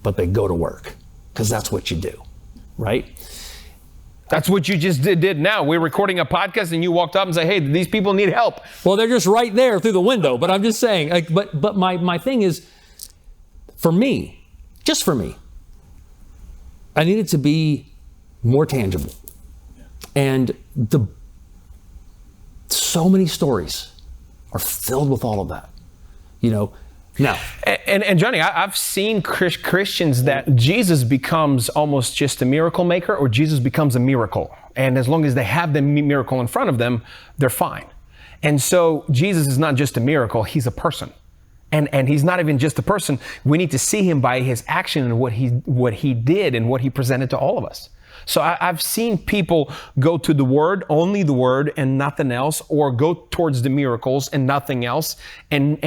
But they go to work because that's what you do, right? That's what you just did now. We're recording a podcast and you walked up and say, hey, these people need help. Well, they're just right there through the window. But I'm just saying, but my thing is, for me, just for me, I need it to be more tangible. And so many stories are filled with all of that, Now, and Johnny, I've seen Christians that Jesus becomes almost just a miracle maker, or Jesus becomes a miracle. And as long as they have the miracle in front of them, they're fine. And so Jesus is not just a miracle, he's a person. And he's not even just a person. We need to see him by his action and what he did and what he presented to all of us. So I've seen people go to the Word, only the Word and nothing else, or go towards the miracles and nothing else, and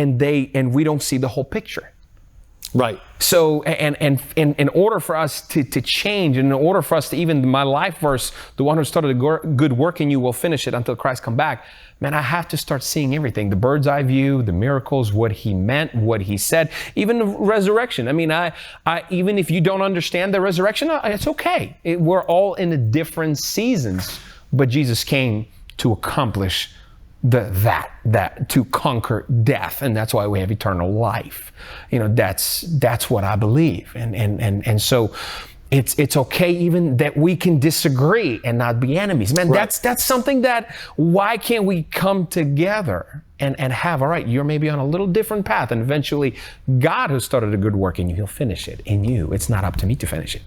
we don't see the whole picture. Right. So, and in order for us to change, and in order for us to, even my life verse, the one who started a good work in you will finish it until Christ come back. Man, I have to start seeing everything. The bird's eye view, the miracles, what he meant, what he said, even the resurrection. I mean, I even if you don't understand the resurrection, it's okay. We're all in the different seasons, but Jesus came to accomplish that to conquer death, and that's why we have eternal life. That's what I believe, and so it's okay even that we can disagree and not be enemies. Man, right. That's something that, why can't we come together and have, all right, you're maybe on a little different path, and eventually God who started a good work in you, he'll finish it in you. It's not up to me to finish it.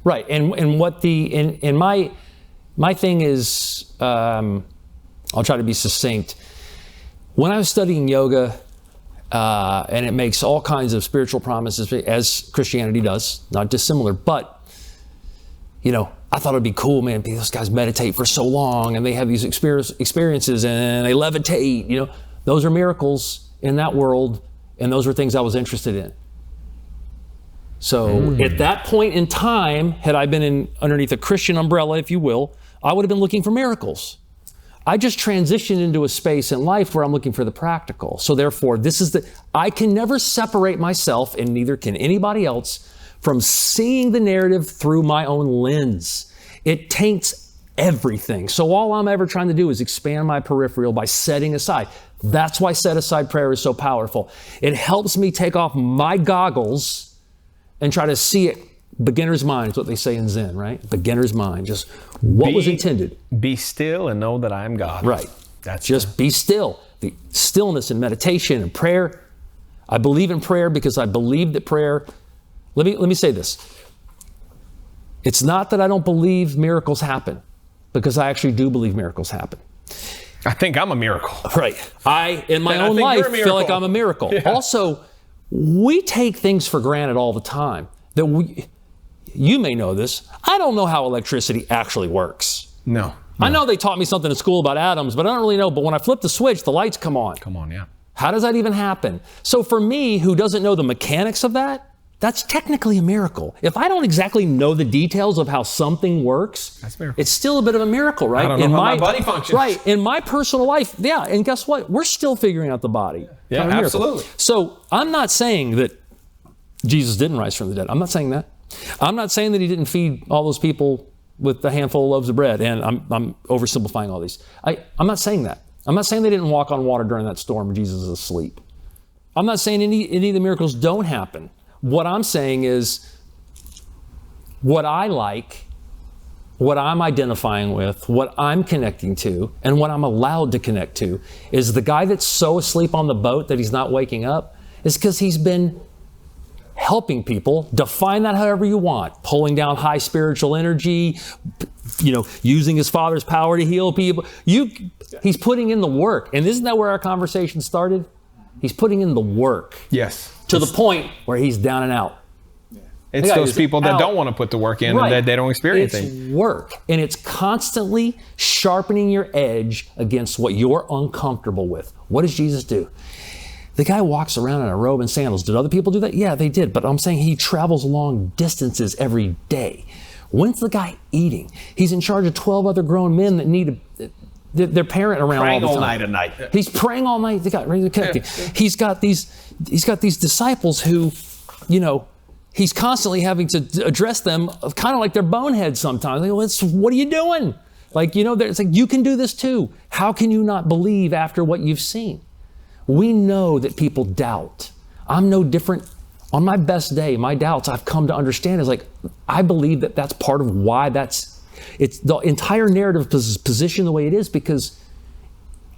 Right, and what my thing is, I'll try to be succinct. When I was studying yoga, and it makes all kinds of spiritual promises, as Christianity does, not dissimilar, but, I thought it'd be cool, man, those guys meditate for so long and they have these experiences and they levitate, those are miracles in that world, and those were things I was interested in. So at that point in time, had I been underneath a Christian umbrella, if you will, I would have been looking for miracles. I just transitioned into a space in life where I'm looking for the practical. So therefore, I can never separate myself, and neither can anybody else, from seeing the narrative through my own lens. It taints everything. So all I'm ever trying to do is expand my peripheral by setting aside. That's why set aside prayer is so powerful. It helps me take off my goggles and try to see it. Beginner's mind is what they say in Zen, right? Beginner's mind, just what was intended. Be still and know that I am God. Right. That's just be still. The stillness and meditation and prayer. I believe in prayer because I believe that prayer. Let me say this. It's not that I don't believe miracles happen, because I actually do believe miracles happen. I think I'm a miracle. Right. I, in my own life, feel like I'm a miracle. Yeah. Also, we take things for granted all the time. You may know this. I don't know how electricity actually works. No. I know they taught me something in school about atoms, but I don't really know. But when I flip the switch, the lights come on. Come on, yeah. How does that even happen? So for me, who doesn't know the mechanics of that, that's technically a miracle. If I don't exactly know the details of how something works, that's a miracle. It's still a bit of a miracle, right? I don't know how my body functions. Right. In my personal life, yeah. And guess what? We're still figuring out the body. Yeah, absolutely. So I'm not saying that Jesus didn't rise from the dead. I'm not saying that. I'm not saying that he didn't feed all those people with a handful of loaves of bread, and I'm oversimplifying all these. I'm not saying that. I'm not saying they didn't walk on water during that storm when Jesus is asleep. I'm not saying any of the miracles don't happen. What I'm saying is what I like, what I'm identifying with, what I'm connecting to, and what I'm allowed to connect to is the guy that's so asleep on the boat that he's not waking up is because he's been helping people. Define that however you want. Pulling down high spiritual energy, using his Father's power to heal people. He's putting in the work. And isn't that where our conversation started? He's putting in the work. Yes. To the point where he's down and out. It's those people that don't want to put the work in and that they don't experience it. It's work, and it's constantly sharpening your edge against what you're uncomfortable with. What does Jesus do? The guy walks around in a robe and sandals. Did other people do that? Yeah, they did. But I'm saying he travels long distances every day. When's the guy eating? He's in charge of 12 other grown men that need their parent around praying all the time. All night at night. He's praying all night. They got ready to connect. He's got these disciples who, he's constantly having to address them kind of like they're boneheads sometimes. They go, what are you doing? It's like, you can do this too. How can you not believe after what you've seen? We know that people doubt. I'm no different. On my best day, my doubts I've come to understand is like, I believe that that's part of why it's the entire narrative is positioned the way it is, because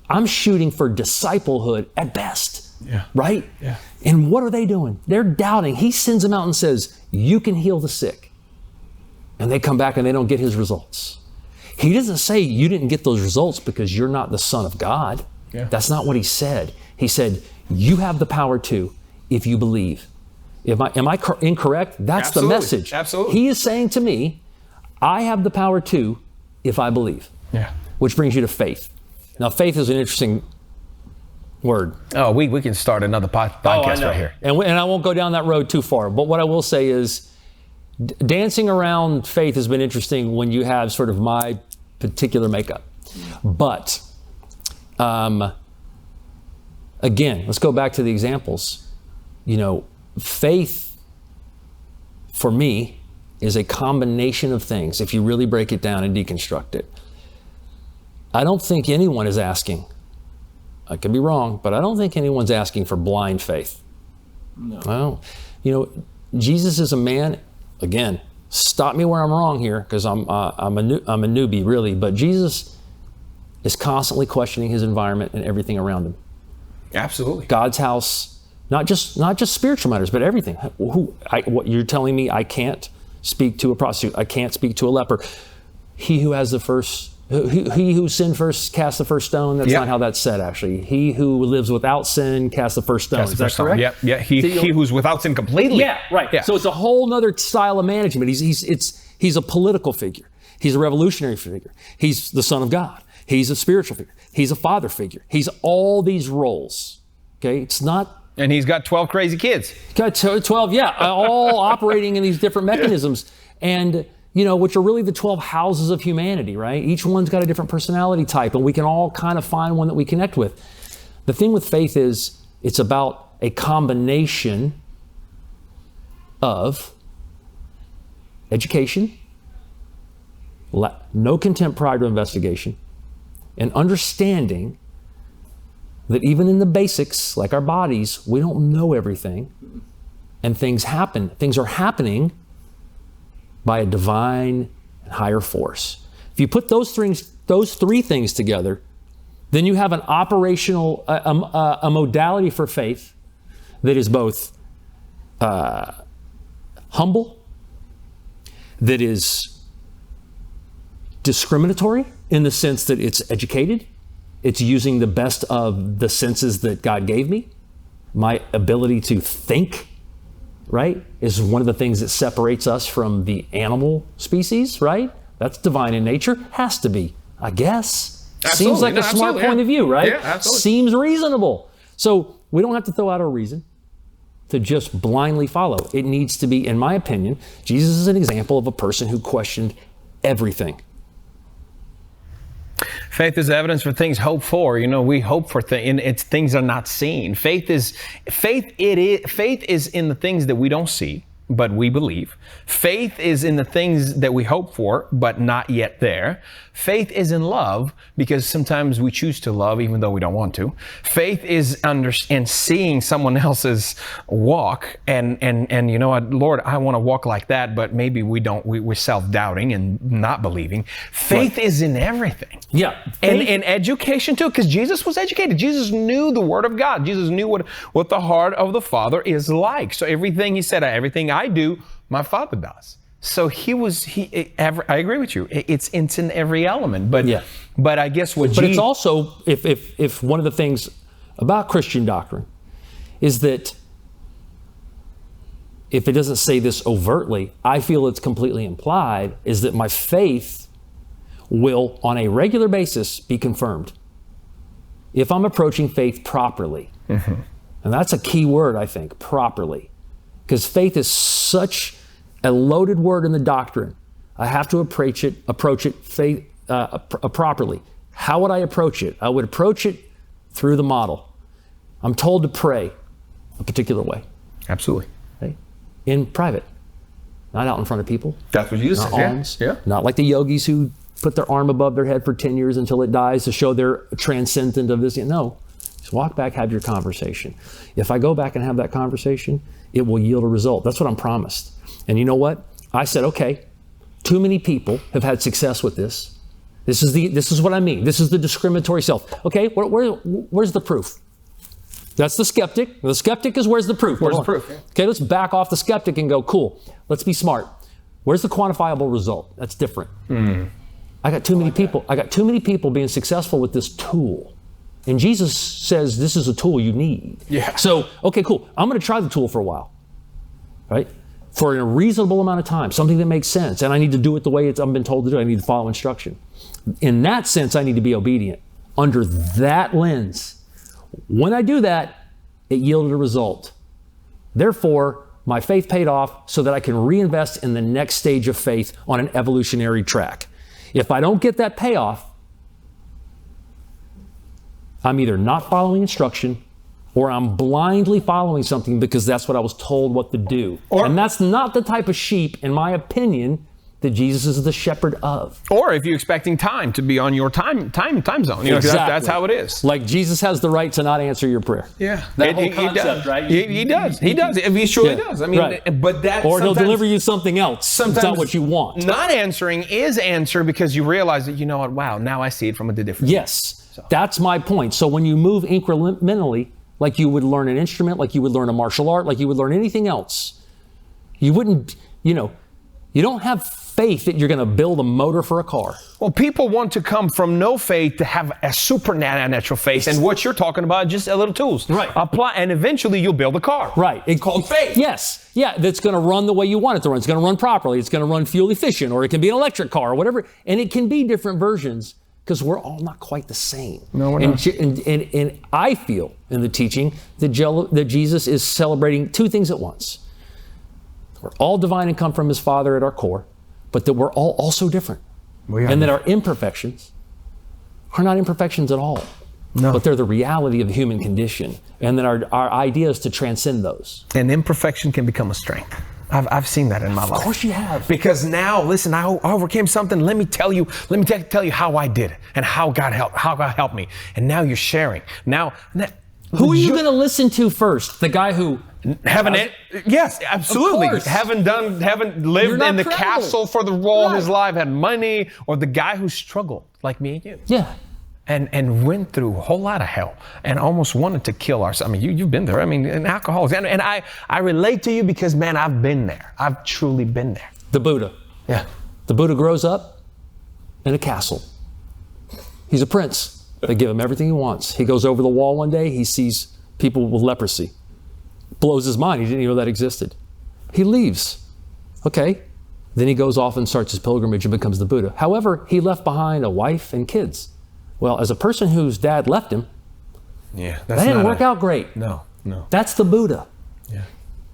I'm shooting for disciplehood at best. Yeah. Right? Yeah. And what are they doing? They're doubting. He sends them out and says, you can heal the sick. And they come back and they don't get his results. He doesn't say you didn't get those results because you're not the Son of God. Yeah. That's not what he said. He said, you have the power to, if you believe. Am I incorrect? That's Absolutely. The message. Absolutely. He is saying to me, I have the power to, if I believe. Yeah. Which brings you to faith. Now, faith is an interesting word. Oh, we can start another podcast right here. And I won't go down that road too far. But what I will say is, dancing around faith has been interesting when you have sort of my particular makeup. But again, let's go back to the examples. Faith for me is a combination of things. If you really break it down and deconstruct it, I don't think anyone is asking, I could be wrong, but I don't think anyone's asking for blind faith. No. Well, Jesus is a man, again, stop me where I'm wrong here, because I'm a newbie really, but Jesus is constantly questioning his environment and everything around him. Absolutely. God's house, not just spiritual matters, but everything. What you're telling me, I can't speak to a prostitute. I can't speak to a leper. He who sinned first cast the first stone. That's not how that's said, actually. He who lives without sin cast the first stone. Is that correct? Yeah. He who's without sin completely. Yeah, right. Yeah. So it's a whole nother style of management. He's a political figure. He's a revolutionary figure. He's the Son of God. He's a spiritual figure. He's a father figure. He's all these roles. Okay, it's not. And he's got 12 crazy kids. Got 12, yeah, all operating in these different mechanisms, and which are really the 12 houses of humanity, right? Each one's got a different personality type, and we can all kind of find one that we connect with. The thing with faith is it's about a combination of education, no contempt prior to investigation, and understanding that even in the basics, like our bodies, we don't know everything, and things happen. Things are happening by a divine and higher force. If you put those three things together, then you have an operational, a modality for faith that is both humble, that is discriminatory in the sense that it's educated. It's using the best of the senses that God gave me. My ability to think, right, is one of the things that separates us from the animal species, right? That's divine in nature. Has to be, I guess. Absolutely. Seems like a smart point of view, right? Yeah, absolutely. Seems reasonable. So we don't have to throw out our reason to just blindly follow. It needs to be, in my opinion, Jesus is an example of a person who questioned everything. Faith is evidence for things hoped for. We hope for things, and it's things are not seen. Faith is in the things that we don't see, but we believe. Faith is in the things that we hope for, but not yet there. Faith is in love, because sometimes we choose to love even though we don't want to. Faith is in seeing someone else's walk and you know what, Lord, I want to walk like that, but maybe we don't. We're self-doubting and not believing. Faith is in everything. Yeah. And in education too, because Jesus was educated. Jesus knew the Word of God. Jesus knew what the heart of the Father is like. So everything he said, everything I do, my Father does. So I agree with you. It's in every element. But I guess But it's also, if one of the things about Christian doctrine is that if it doesn't say this overtly, I feel it's completely implied, is that my faith will, on a regular basis, be confirmed if I'm approaching faith properly. Mm-hmm. And that's a key word, I think, properly. Because faith is such a loaded word in the doctrine. I have to approach it properly. How would I approach it? I would approach it through the model. I'm told to pray a particular way. Absolutely. Okay? In private, not out in front of people. That's what you said. Alms, yeah. Not like the yogis who put their arm above their head for 10 years until it dies to show they're transcendent of this. No, just walk back, have your conversation. If I go back and have that conversation, it will yield a result. That's what I'm promised. And you know what? I said, okay, too many people have had success with this. This is what I mean. This is the discriminatory self. Okay, where's the proof? That's the skeptic. The skeptic is where's the proof? Where's the proof? Okay, let's back off the skeptic and go, cool, let's be smart. Where's the quantifiable result? That's different. I got too many people being successful with this tool. And Jesus says this is a tool you need. Yeah. So, okay, cool. I'm going to try the tool for a while, right? For a reasonable amount of time, something that makes sense. And I need to do it the way I've been told to do. I need to follow instruction. In that sense, I need to be obedient. Under that lens, when I do that, it yielded a result. Therefore, my faith paid off so that I can reinvest in the next stage of faith on an evolutionary track. If I don't get that payoff, I'm either not following instruction or I'm blindly following something because that's what I was told what to do. And that's not the type of sheep, in my opinion, that Jesus is the shepherd of. Or if you're expecting time to be on your time zone. You know, exactly. That's how it is. Like Jesus has the right to not answer your prayer. Yeah. That whole concept, right? He does. He surely does. I mean, right. But that or he'll deliver you something else. Sometimes it's not what you want. Not answering is answer because you realize that, you know what, wow, now I see it from a different Yes. So. That's my point. So when you move incrementally, like you would learn an instrument, like you would learn a martial art, like you would learn anything else, you wouldn't, you don't have faith that you're going to build a motor for a car. Well, people want to come from no faith to have a supernatural faith, and what you're talking about is just a little tools. Right. Apply, and eventually you'll build a car. Right. It's called faith. Yes. Yeah, that's going to run the way you want it to run. It's going to run properly. It's going to run fuel efficient, or it can be an electric car or whatever. And it can be different versions because we're all not quite the same. No, we're not. And I feel in the teaching that Jesus is celebrating two things at once. We're all divine and come from his Father at our core, but that we're all also different. And that our imperfections are not imperfections at all. No. But they're the reality of the human condition. And that our idea is to transcend those. And imperfection can become a strength. I've seen that in my life. Of course you have. Because now, listen, I overcame something. Let me tell you how I did it and how God helped me. And now you're sharing. Now who are you going to listen to first? The guy who yes, absolutely. Haven't lived in the castle for all his life, had money, or the guy who struggled like me and you. Yeah. And went through a whole lot of hell and almost wanted to kill ourselves. I mean, you've been there. I mean, and alcoholics. And I relate to you because, man, I've been there. I've truly been there. The Buddha. Yeah. The Buddha grows up in a castle. He's a prince. They give him everything he wants. He goes over the wall one day. He sees people with leprosy. Blows his mind. He didn't even know that existed. He leaves. Okay. Then he goes off and starts his pilgrimage and becomes the Buddha. However, he left behind a wife and kids. Well, as a person whose dad left him, that didn't work out great. No. That's the Buddha. Yeah.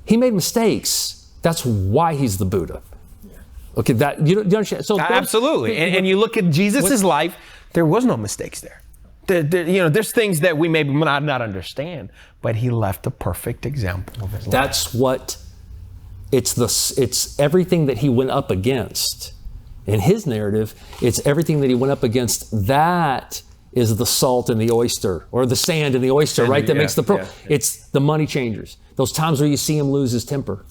He made mistakes. That's why he's the Buddha. Yeah. Okay, you understand? So absolutely. And you look at Jesus' life, there was no mistakes there. There's things that we may not understand, but he left a perfect example of his life. That's what it's everything that he went up against. In his narrative, it's everything that he went up against. That is the salt in the oyster, or the sand in the oyster, right? That makes the It's the money changers. Those times where you see him lose his temper.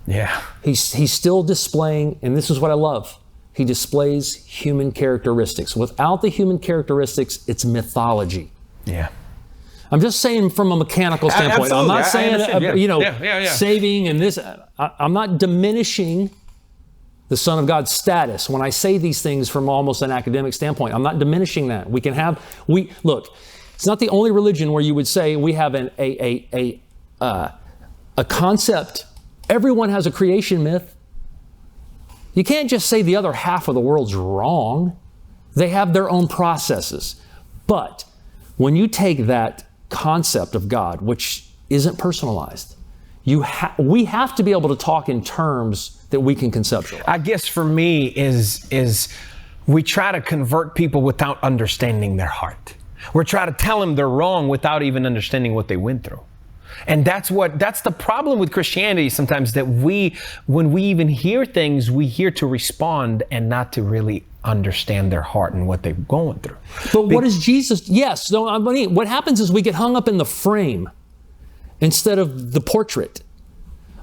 Yeah. He's still displaying, and this is what I love. He displays human characteristics. Without the human characteristics, it's mythology. Yeah. I'm just saying from a mechanical standpoint. Absolutely. I'm not saying, saving and this. I'm not diminishing the Son of God's status when I say these things from almost an academic standpoint. I'm not diminishing that. Look, it's not the only religion where you would say we have a concept everyone has a creation myth. You can't just say the other half of the world's wrong. They have their own processes. But when you take that concept of God, which isn't personalized, we have to be able to talk in terms that we can conceptualize. I guess for me is we try to convert people without understanding their heart. We're trying to tell them they're wrong without even understanding what they went through. And that's the problem with Christianity sometimes, that when we even hear things, we hear to respond and not to really understand their heart and what they're going through. But what is Jesus? Yes. So I mean, what happens is we get hung up in the frame instead of the portrait.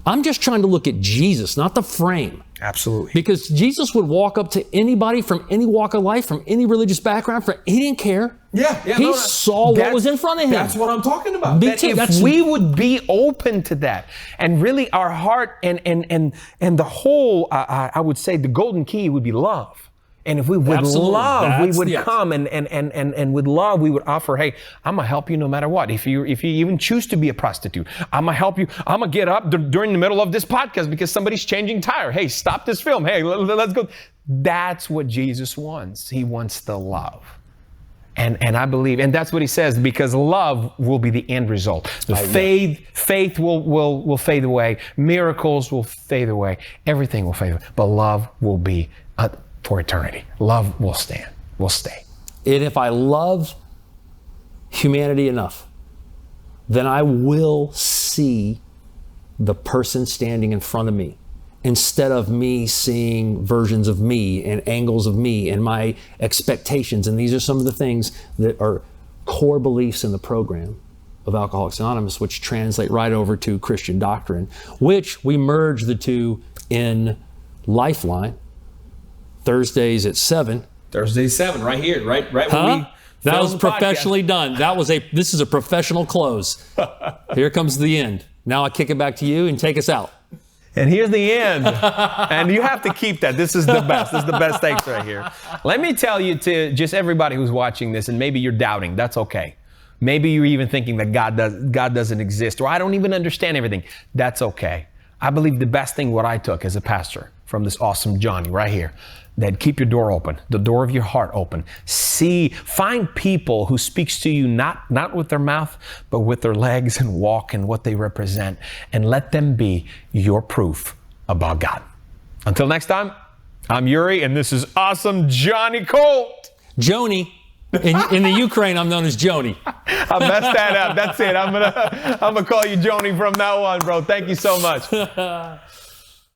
I'm just trying to look at Jesus, not the frame. Absolutely. Because Jesus would walk up to anybody from any walk of life, from any religious background. He didn't care. He saw what was in front of him. That's what I'm talking about. If we would be open to that, and really our heart and the whole, I would say the golden key would be love. And if we would love, we would come and with love, we would offer, hey, I'm gonna help you no matter what. If you even choose to be a prostitute, I'm gonna help you. I'm gonna get up during the middle of this podcast because somebody's changing tire. Hey, stop this film. Hey, let's go. That's what Jesus wants. He wants the love. And I believe, and that's what he says, because love will be the end result. The faith will fade away. Miracles will fade away. Everything will fade away. But love will be for eternity. Love will stand, will stay. And if I love humanity enough, then I will see the person standing in front of me, instead of me seeing versions of me and angles of me and my expectations. And these are some of the things that are core beliefs in the program of Alcoholics Anonymous, which translate right over to Christian doctrine, which we merge the two in Lifeline. Thursdays at 7. Thursdays 7, right here, right when we that was professionally done. This is a professional close. Here comes the end. Now I kick it back to you and take us out. And here's the end. And you have to keep that. This is the best. This is the best takes right here. Let me tell you, to just everybody who's watching this, and maybe you're doubting, that's okay. Maybe you're even thinking that God doesn't exist, or I don't even understand everything. That's okay. I believe the best thing what I took as a pastor from this awesome Johnny right here, that keep your door open, the door of your heart open. Find people who speaks to you not with their mouth, but with their legs and walk and what they represent, and let them be your proof about God. Until next time, I'm Yuriy, and this is awesome Johnny Colt. Joni. In the Ukraine, I'm known as Joni. I messed that up. That's it. I'm gonna call you Joni from now on, bro. Thank you so much.